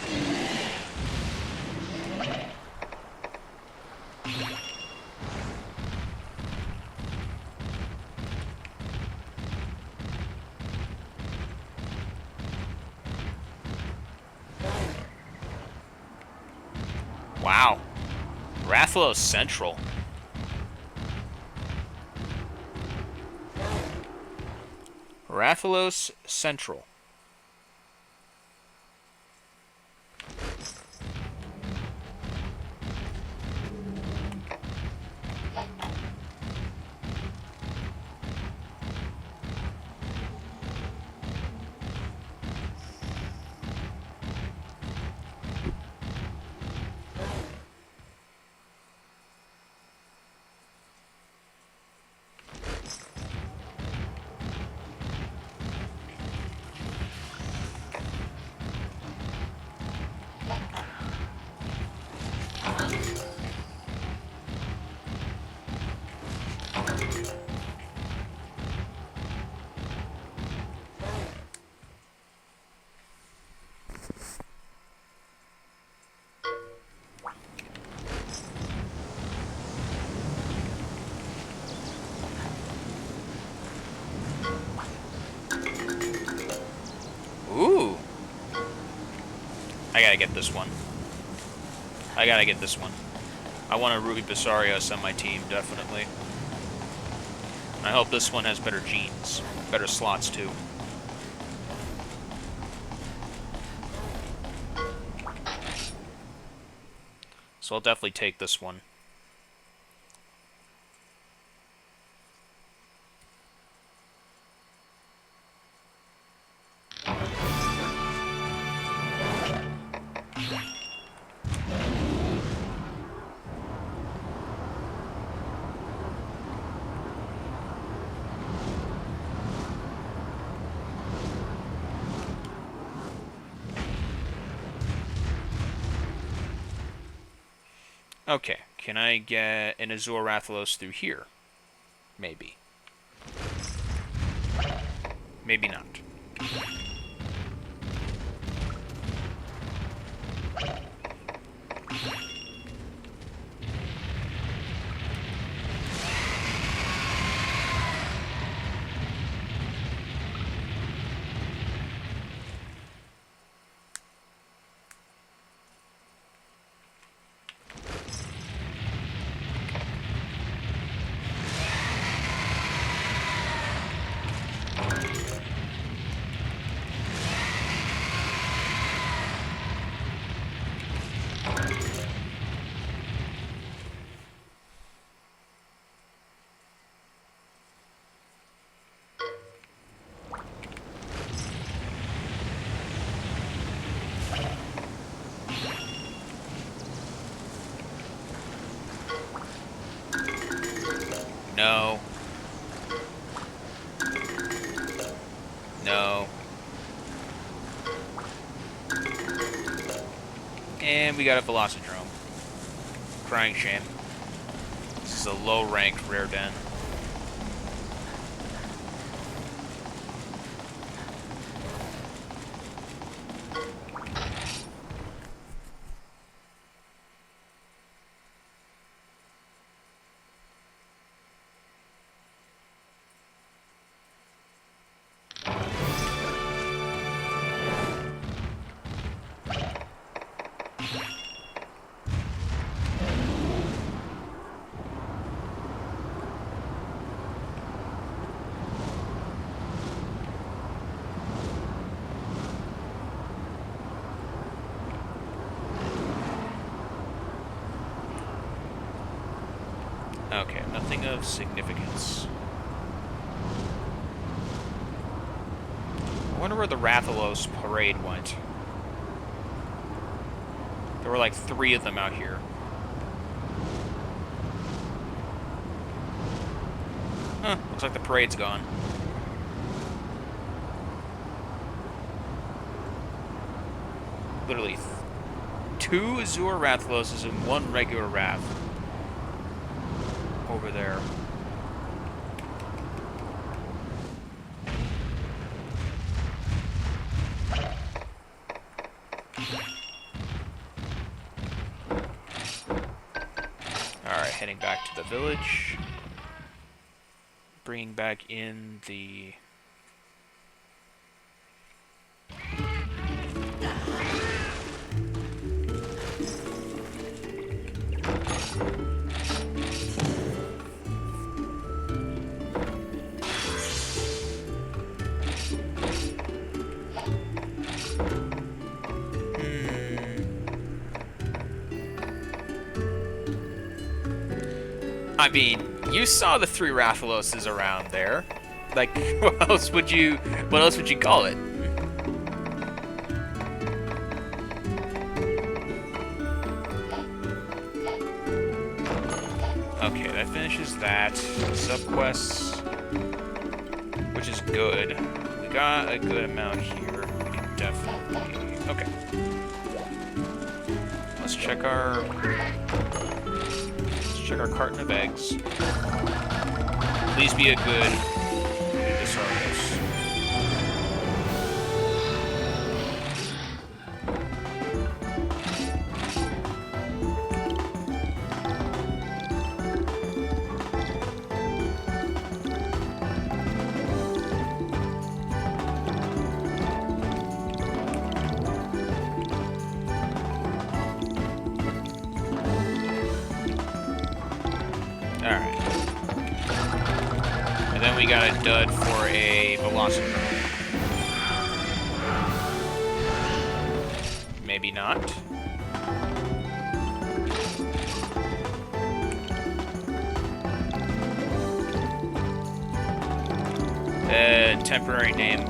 Wow. Rathalos Central. Rathalos Central. I gotta get this one. I gotta get this one. I want a Ruby Basarios on my team, definitely. I hope this one has better genes. Better slots, too. So I'll definitely take this one. Okay, can I get an Azure Rathalos through here? Maybe. Maybe not. No. No. And we got a Velocidrome. Crying shame. This is a low-ranked rare den. Okay, nothing of significance. I wonder where the Rathalos parade went. There were like 3 of them out here. Huh, looks like the parade's gone. Literally 2 Azure Rathaloses and 1 regular Wrath. Over there. Alright, heading back to the village. Bringing back in the... I mean, you saw the 3 Rathaloses around there. Like, what else would you call it? Okay, that finishes that. Subquests, which is good. We got a good amount here. We can definitely... Okay. Let's check our carton of eggs. Please be a good Basarios. then we got a dud for a Velociraptor. Maybe not. Temporary name.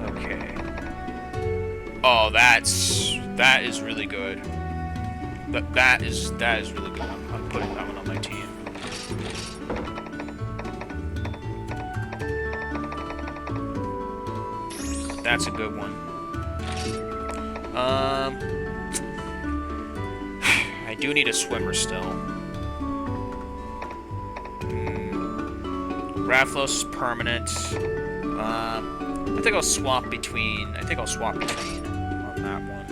Okay. Oh, that is really good. That is really good. I'm putting that one on my team. That's a good one. I do need a swimmer still. Rafflos is permanent. I think I'll swap between. on that one,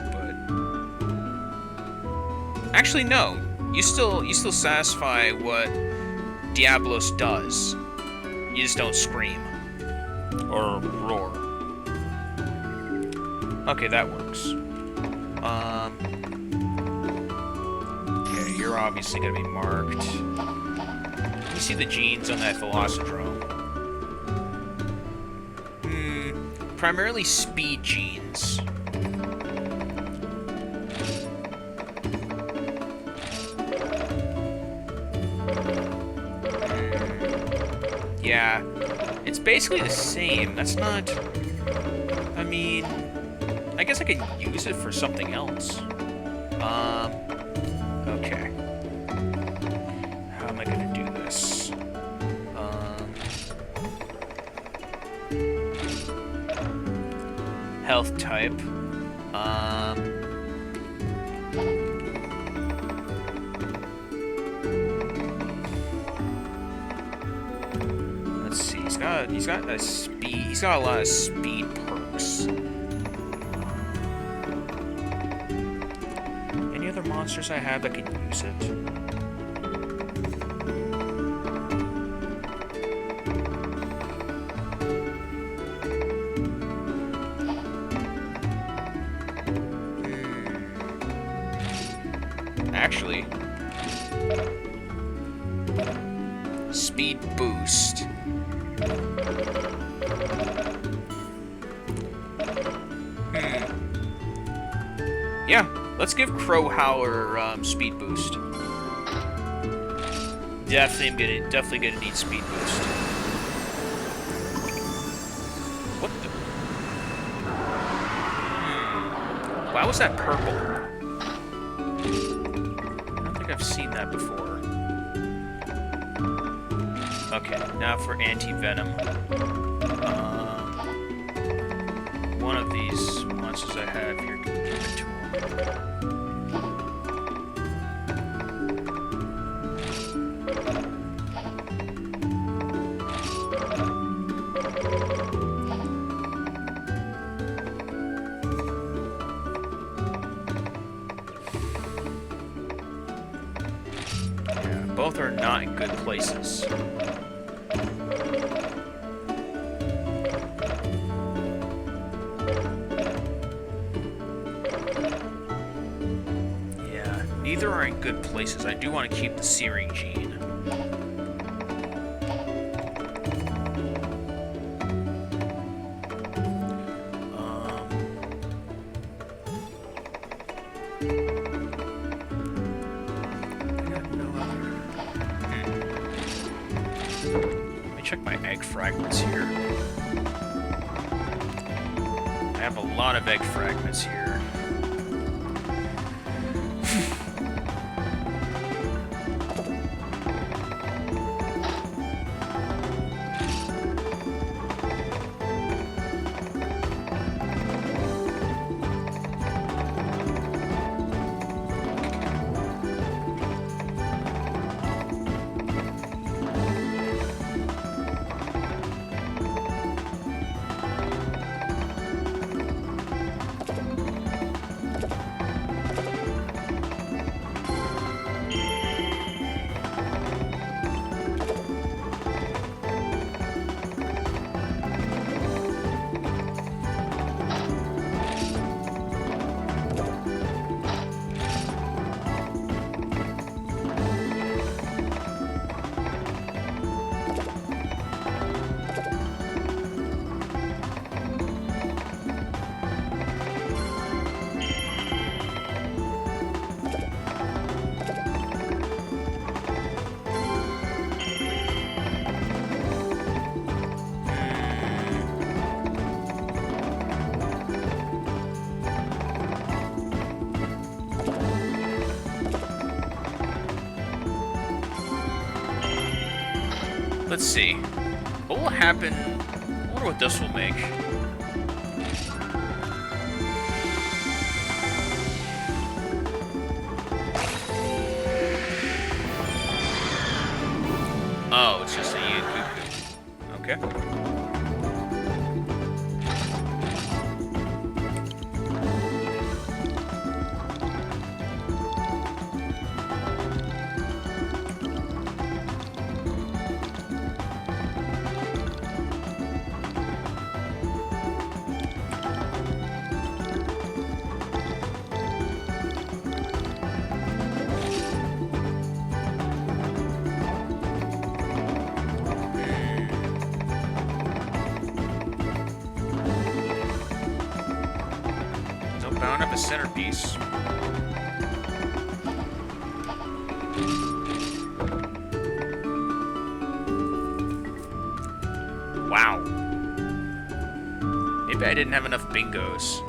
but actually no. You still satisfy what Diablos does. You just don't scream or roar. Okay, that works. Okay, you're obviously gonna be marked. You see the genes on that Velociraptor. Primarily speed genes. Yeah, it's basically the same. That's not... I mean... I guess I could use it for something else. Okay. How am I gonna do this? Health type. Let's see. He's got a speed. He's got a lot of speed perks. Any other monsters I have that can use it? Actually, speed boost. Yeah, let's give Crowhowler speed boost. Definitely gonna need speed boost. What the? Why was that purple? I've seen that before. Okay, now for anti-venom. One of these monsters I have here can give it to him. Both are not in good places. Yeah, neither are in good places. I do want to keep the searing gene. Check my egg fragments here. I have a lot of egg fragments here. let's see. What will happen? I wonder what this will make. Oh, it's just a Yukuku. Okay. Bound up a centerpiece. Wow. Maybe I didn't have enough bingos.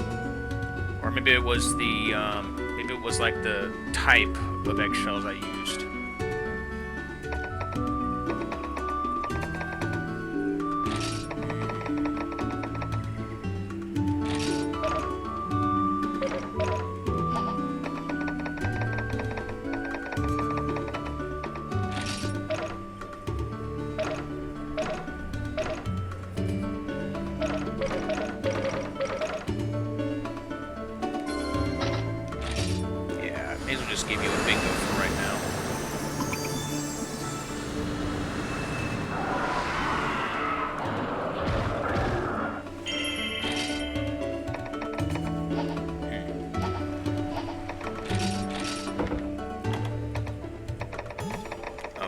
Or maybe it was the, maybe it was like the type of eggshells I used. Just give you a bingo for right now.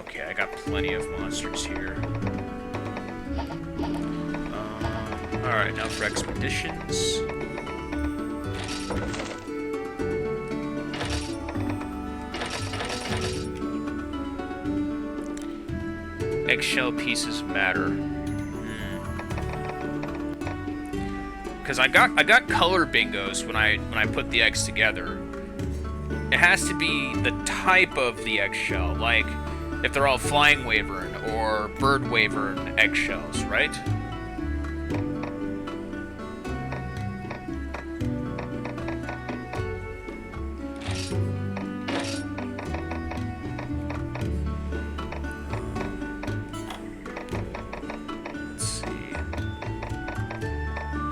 Okay, I got plenty of monsters here. Alright, now for expeditions. Eggshell pieces matter. Because I got color bingos when I put the eggs together. It has to be the type of the eggshell, like if they're all flying wyvern or bird wyvern eggshells, right?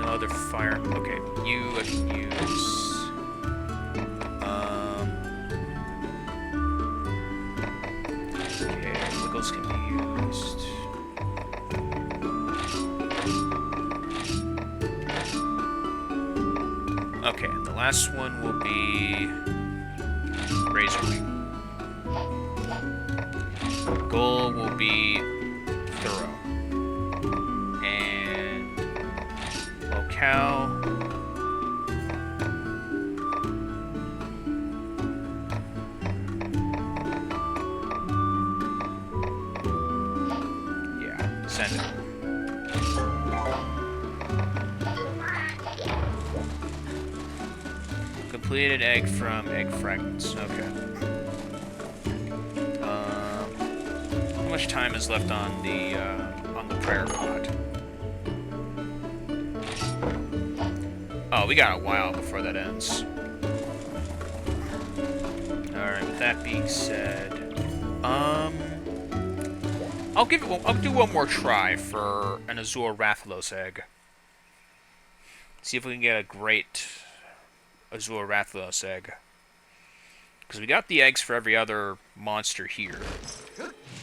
Other fire. Okay, you I can use. Okay, wiggles can be used. Okay, and the last one will be razor wing. Goal will be thorough. Cow. Yeah, send it. Completed egg from egg fragments. Okay. How much time is left on the prayer pod? Oh, we got a while before that ends. Alright, with that being said, I'll do one more try for an Azure Rathalos egg. See if we can get a great Azure Rathalos egg. Because we got the eggs for every other monster here.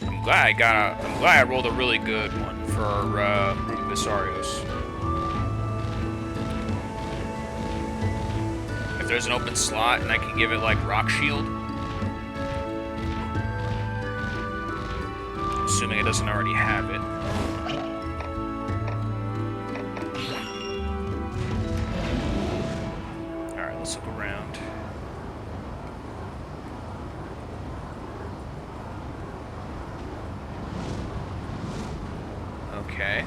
I'm glad I rolled a really good one for Rubisarios. If there's an open slot and I can give it like Rock Shield. Assuming it doesn't already have it. Alright, let's look around. Okay.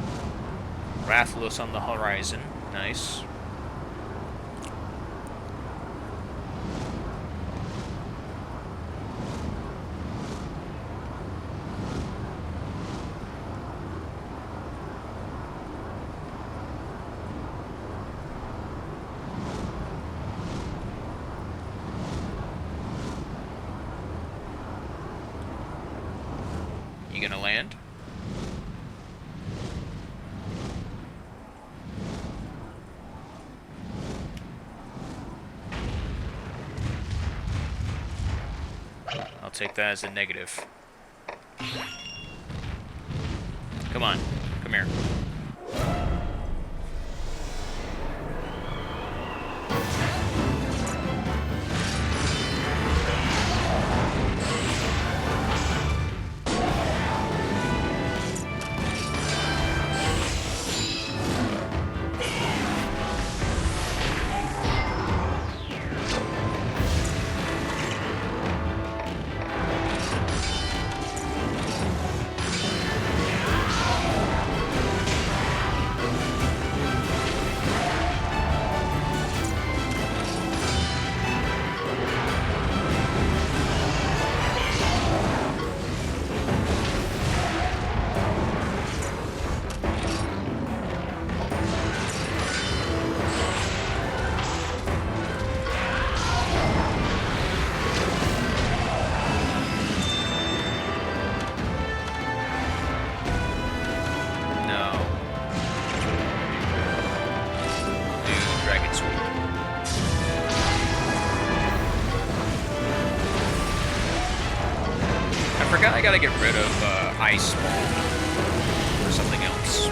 Rathalos on the horizon. Nice. You gonna land? I'll take that as a negative. Come on. Come here. I gotta get rid of Ice Ball for something else.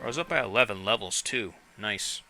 I was up by 11 levels, too. Nice.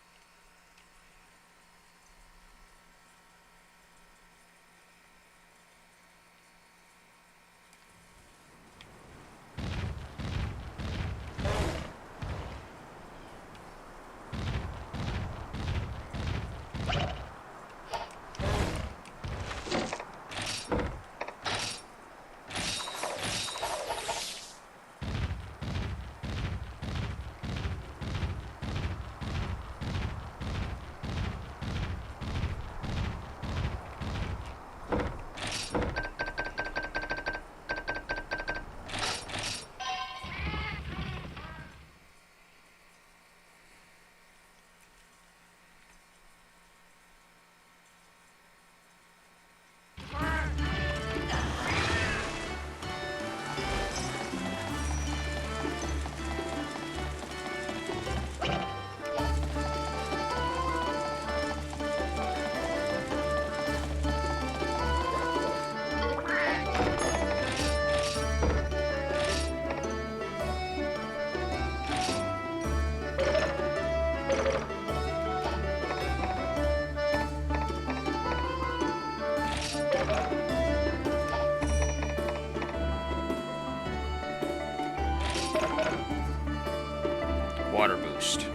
Water boost. What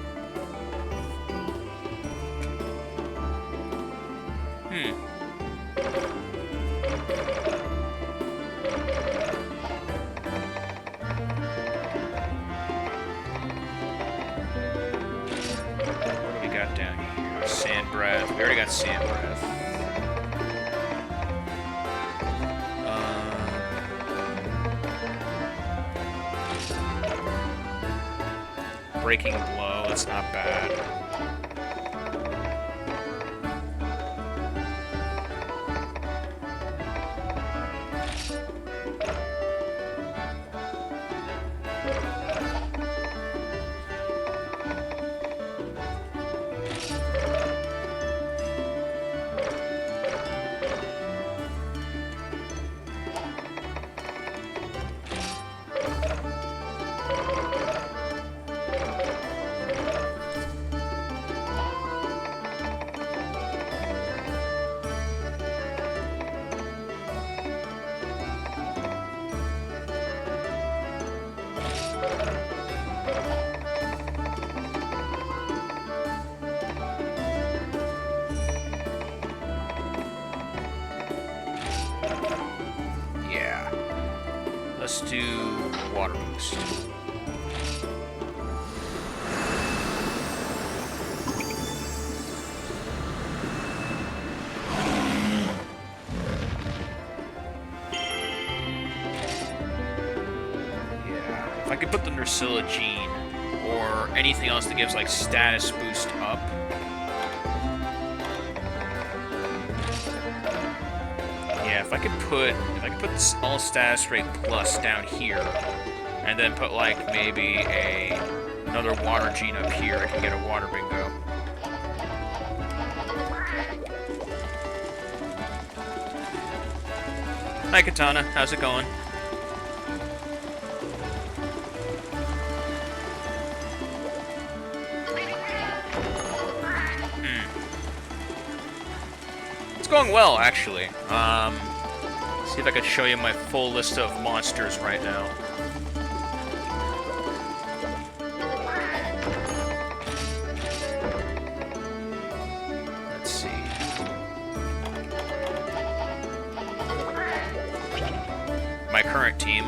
do we got down here? Sand breath. We already got sand breath. Breaking blow, that's not bad. do water boost. Yeah, if I could put the Nursilla gene or anything else that gives like status boost up. Yeah, if I could put this all status rate plus down here, and then put like maybe another water gene up here, I can get a water bingo. Hi Katana, how's it going? It's going well, actually. See if I could show you my full list of monsters right now. Let's see. My current team.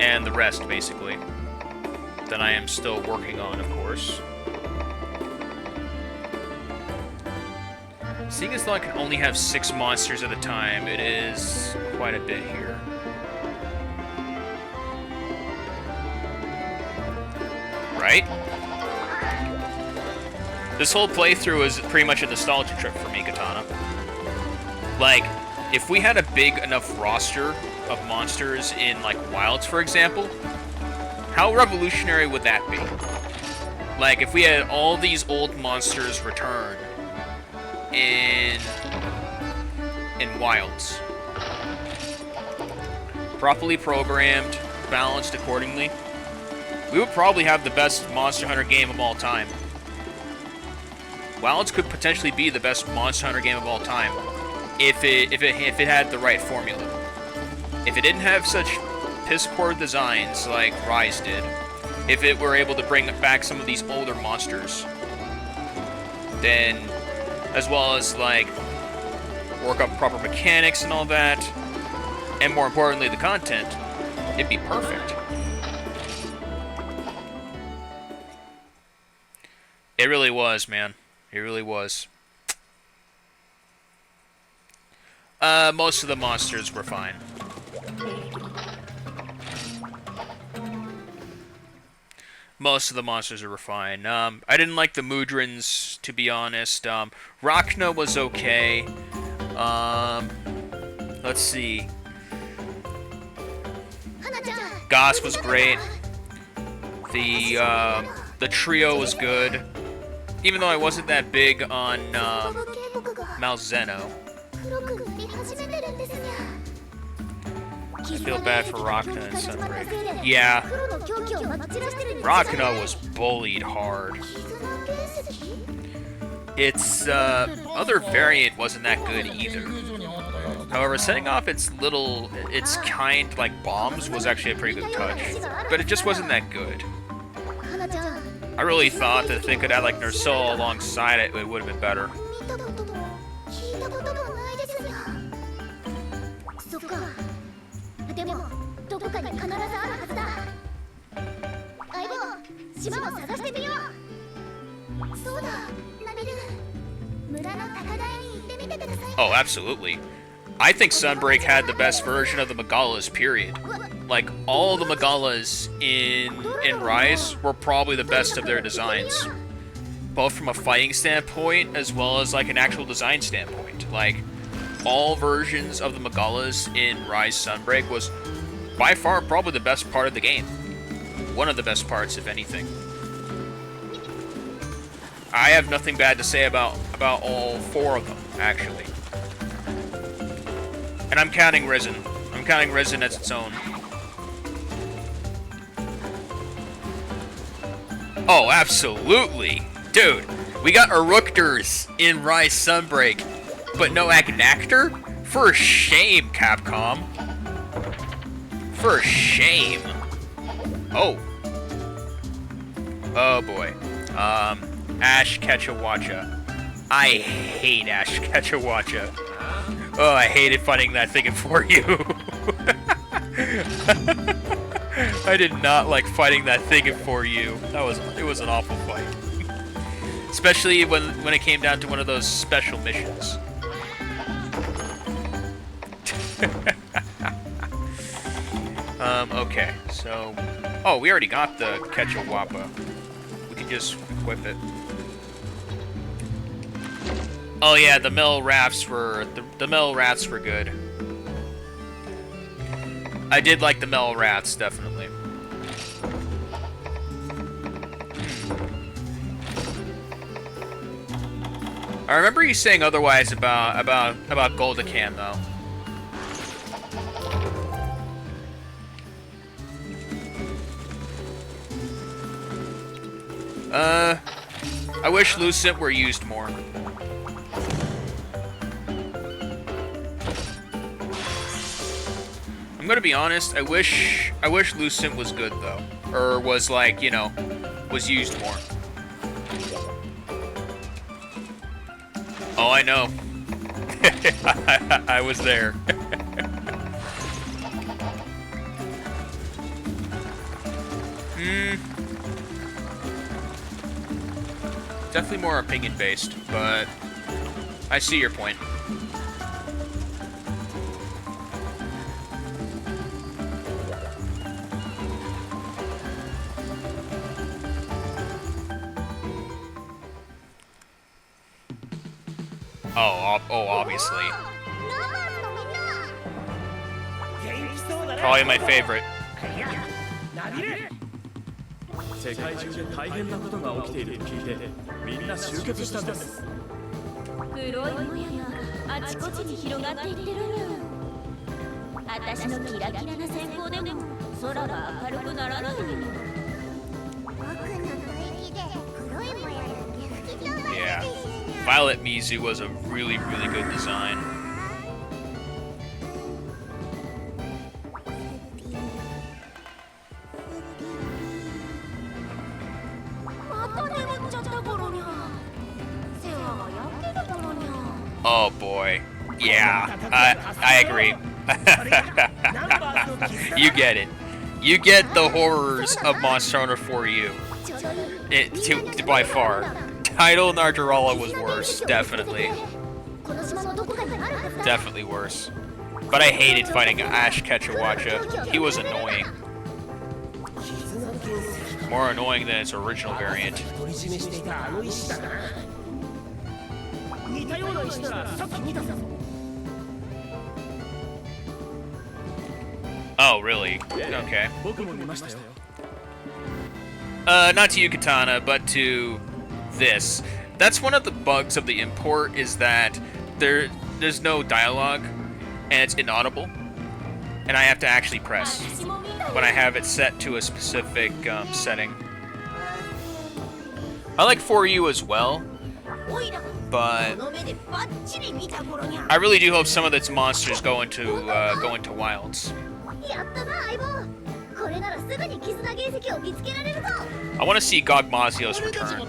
And the rest, basically, that I am still working on, of course. Seeing as though I can only have 6 monsters at a time, it is quite a bit here. Right? This whole playthrough is pretty much a nostalgia trip for me, Katana. Like, if we had a big enough roster of monsters in, like, Wilds, for example, how revolutionary would that be? Like, if we had all these old monsters return in Wilds. Properly programmed, balanced accordingly, we would probably have the best Monster Hunter game of all time. Wilds could potentially be the best Monster Hunter game of all time if it had the right formula. If it didn't have such piss-poor designs like Rise did, if it were able to bring back some of these older monsters, then, as well as, like, work up proper mechanics and all that, and more importantly, the content, it'd be perfect. It really was, man. It really was. Most of the monsters were fine. Most of the monsters were fine. I didn't like the Mudrons, to be honest. Rachna was okay. Let's see. Goss was great. The trio was good. Even though I wasn't that big on Malzeno. I feel bad for Rachna and Sunbreak. Yeah. Rachna was bullied hard. Its other variant wasn't that good either. However, setting off its kind, like, bombs was actually a pretty good touch. But it just wasn't that good. I really thought that if they could add, like, Nursilla alongside it, it would have been better. Oh, absolutely. I think Sunbreak had the best version of the Megalas, period. Like, all the Megalas in Rise were probably the best of their designs. Both from a fighting standpoint, as well as, like, an actual design standpoint. Like, all versions of the Megalas in Rise Sunbreak was, by far, probably the best part of the game. One of the best parts, if anything. I have nothing bad to say about all 4 of them, actually. And I'm counting Risen. I'm counting Risen as its own. Oh, absolutely! Dude, we got Eructors in Rise Sunbreak, but no Agnactor? For shame, Capcom. For shame. Oh, Oh boy. Ash Ketchawacha. I hate Ash Ketchawacha. Oh, I hated fighting that thing for you. I did not like fighting that thing for you. It was an awful fight. Especially when it came down to one of those special missions. Okay, so... Oh, we already got the Ketchawappa. We can just equip it. Oh yeah, the mill rafts were... The mill rats were good. I did like the mill rats, definitely. I remember you saying otherwise about Goldacam, though. I wish Lucent were used more. I'm gonna be honest, I wish Lucent was good, though. Or was, like, you know, was used more. Oh, I know. I was there. Definitely more opinion-based, but I see your point. Oh, obviously. Probably my favorite. 世界中で大変なことが起きていると聞いてみんな集結したんです。黒いもやがあちこちに広がっていってるにゃ。私のキラキラな閃光でも空が明るくならないにゃ。 Yeah, Violet Mizu was a really, really good design. Oh boy. Yeah, I agree. You get it. You get the horrors of Monster Hunter 4U. By far. Tidal Nardarala was worse, definitely. Definitely worse. But I hated fighting Ash Ketchawacha. He was annoying. More annoying than its original variant. Oh, really? Okay. Not to you, Katana, but to this. That's one of the bugs of the import, is that there's no dialogue, and it's inaudible, and I have to actually press when I have it set to a specific setting. I like 4U as well, but I really do hope some of its monsters go into wilds. I want to see Gogmazio's return.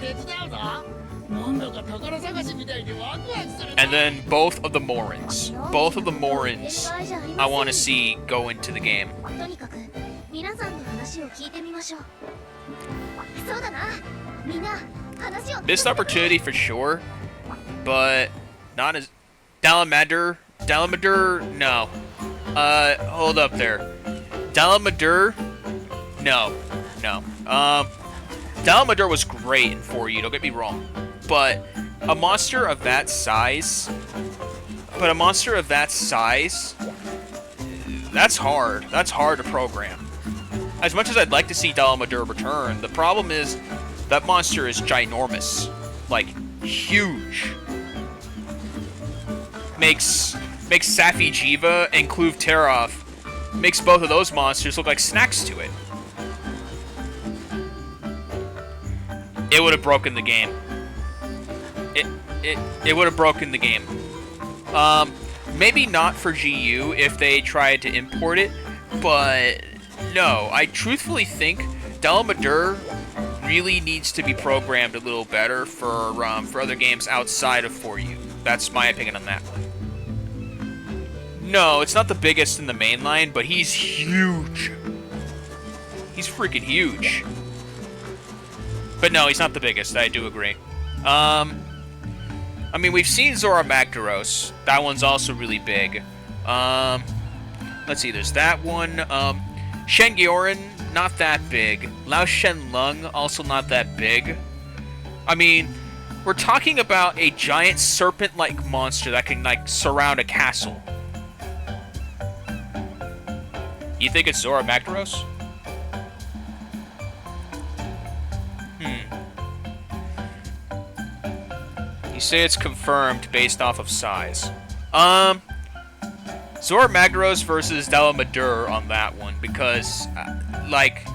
And then both of the Morins. Both of the Morins I want to see go into the game. Missed opportunity for sure, but not as... Dalamadur? No. Hold up there. Dalamadur? No. Dalamadur was great in 4U, don't get me wrong. But a monster of that size... That's hard. That's hard to program. As much as I'd like to see Dalamadur return, the problem is that monster is ginormous. Like, huge. Makes Safi Jiva and Kluv Terov, makes both of those monsters look like snacks to it. It would have broken the game. It would have broken the game. Maybe not for GU if they tried to import it, but no, I truthfully think Dalamadur really needs to be programmed a little better for other games outside of 4U. That's my opinion on that one. No, it's not the biggest in the main line, but he's huge. He's freaking huge. But no, he's not the biggest, I do agree. I mean, we've seen Zora Magdaros. That one's also really big. Let's see, there's that one. Shen Gyoran, not that big. Lao Shen Lung, also not that big. I mean, we're talking about a giant serpent-like monster that can, like, surround a castle. You think it's Zora Magdaros? You say it's confirmed based off of size. Zora Magdaros versus Dalamadur on that one, because, like,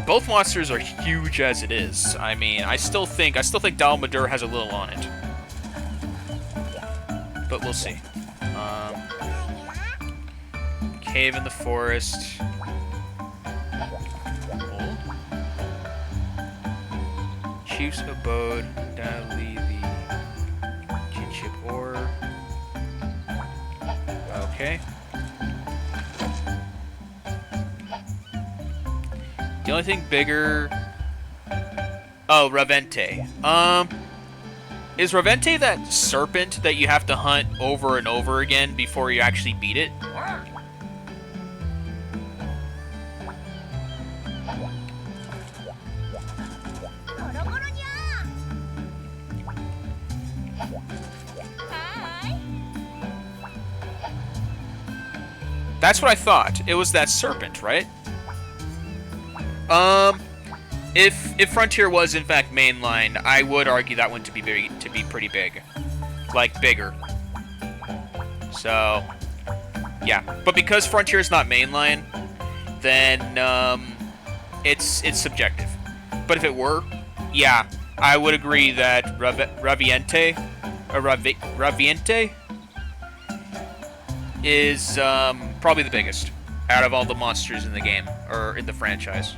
both monsters are huge as it is. I mean, I still think Dalamadur has a little on it. But we'll see. Cave in the forest. Chief's abode. Dali the kinship ore. Okay. The only thing bigger... Oh, Ravente. Is Ravente that serpent that you have to hunt over and over again before you actually beat it? That's what I thought. It was that serpent, right? If Frontier was in fact mainline, I would argue that one to be pretty big, like bigger. So, yeah. But because Frontier is not mainline, then it's subjective. But if it were, yeah, I would agree that Raviente is probably the biggest out of all the monsters in the game, or in the franchise.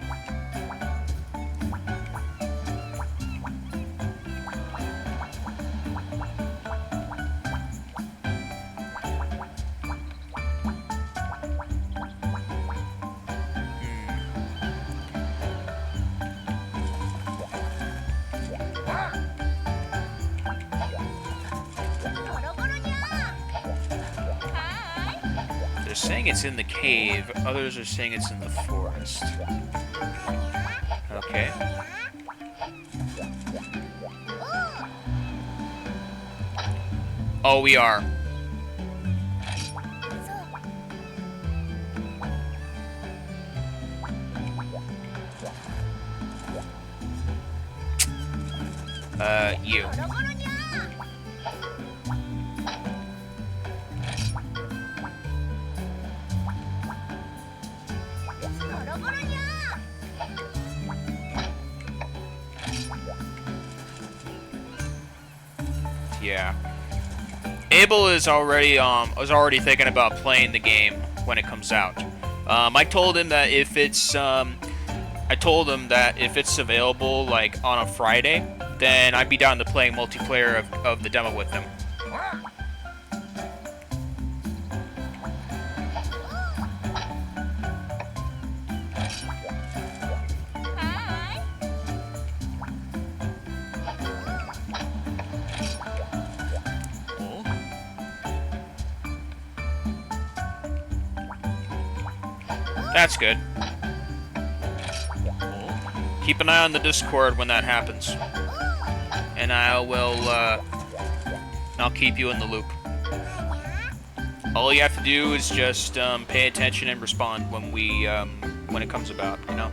They're saying it's in the cave, others are saying it's in the forest. Okay. Oh, we are. You. Yeah. Abel is already thinking about playing the game when it comes out. I told him that if it's available like on a Friday, then I'd be down to playing multiplayer of the demo with him. That's good. Keep an eye on the Discord when that happens. And I'll keep you in the loop. All you have to do is just pay attention and respond when it comes about, you know?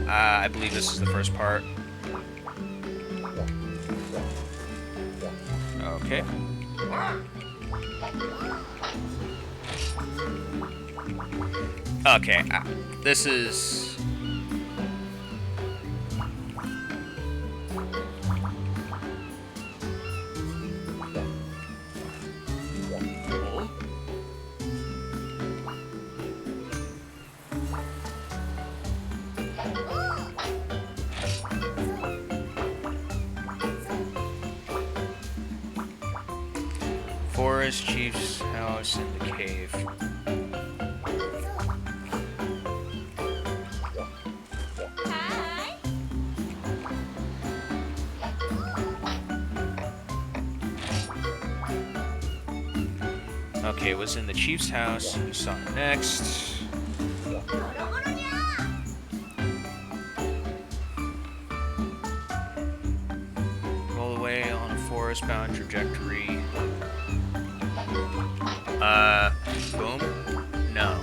I believe this is the first part. Okay. Okay, this is... forest, chief's house, and the cave. Okay, it was in the chief's house. You saw it next. Roll away on a forest-bound trajectory. Boom? No.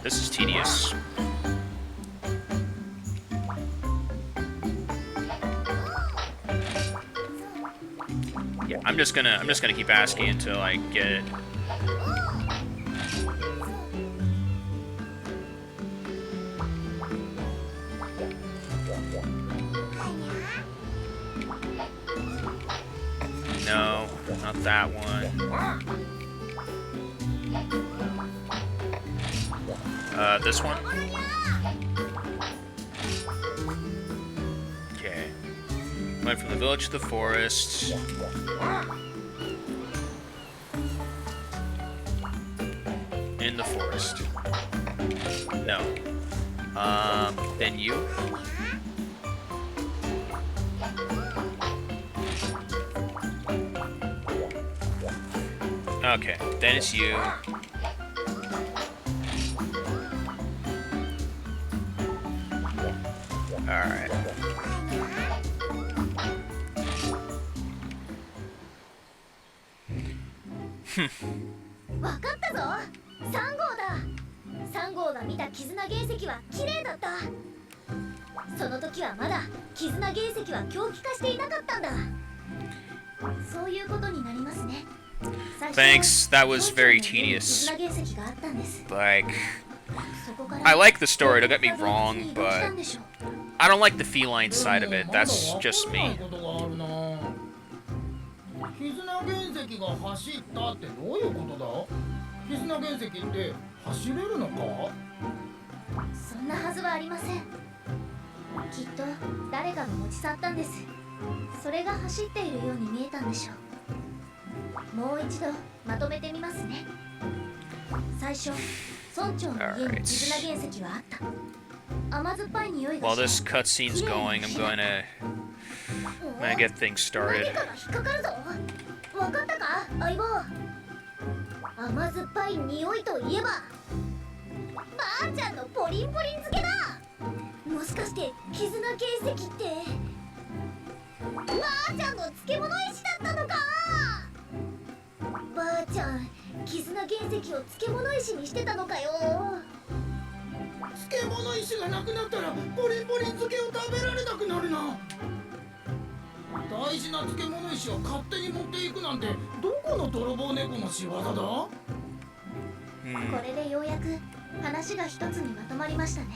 This is tedious. Yeah, I'm just gonna keep asking until I get it. No, not that one. This one? Okay. Went from the village to the forest. In the forest. No. Then you? Okay, then it's you. Alright.わかったぞ。3号だ。3号が見た絆原石は綺麗だった。その時はまだ絆原石は狂気化していなかったんだ。そういうことになりますね。Thanks, that was very tedious. Like, I like the story, don't get me wrong, but I don't like the feline side of it. That's just me. 絆原石が走ったってどういうことだ？絆原石って走れるのか？そんなはずはありません。きっと誰かが持ち去ったんです。それが走っているように見えたんでしょう。もう一度まとめてみますね。最初、村長の家に絆原石はあった。甘酸っぱい匂いが While し this cutscene's going, I'm gonna get things started. 何かが引っかかるぞ。わかったか、相棒。甘酸っぱい匂いといえば、ばあちゃんのポリンポリン漬けだ。もしかして絆原石ってばあちゃんの漬物石だったのか。ばあちゃん、絆原石を漬物石にしてたのかよ。漬物石がなくなったらポリンポリン漬けを食べられなくなるな。大事な漬物石を勝手に持っていくなんてどこの泥棒猫の仕業だ？これでようやく話が一つにまとまりましたね。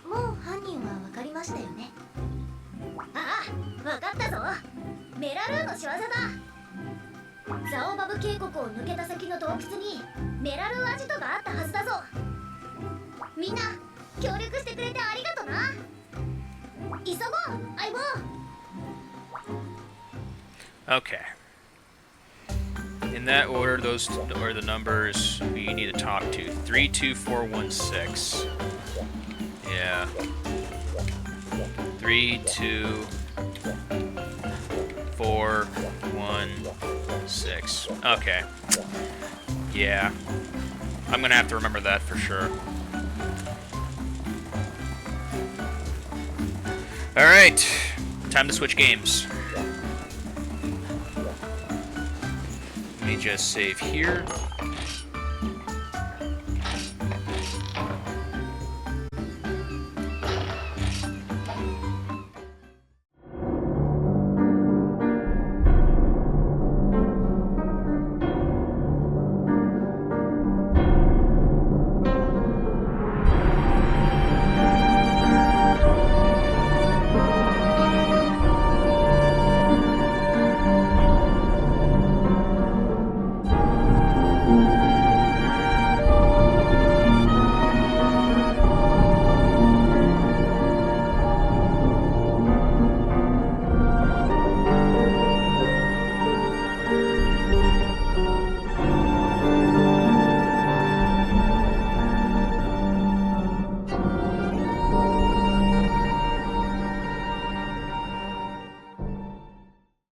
もう犯人は分かりましたよね。ああ、分かったぞ。メラルーの仕業だ。ザオバブ渓谷を抜けた先の洞窟にメラルーアジトがあったはずだぞ。みんな協力してくれてありがとな。急ごう、相棒。Okay. In that order, those are the numbers we need to talk to. 32416. Yeah. 32416. Okay. Yeah. I'm gonna have to remember that for sure. Alright. Time to switch games. Let me just save here.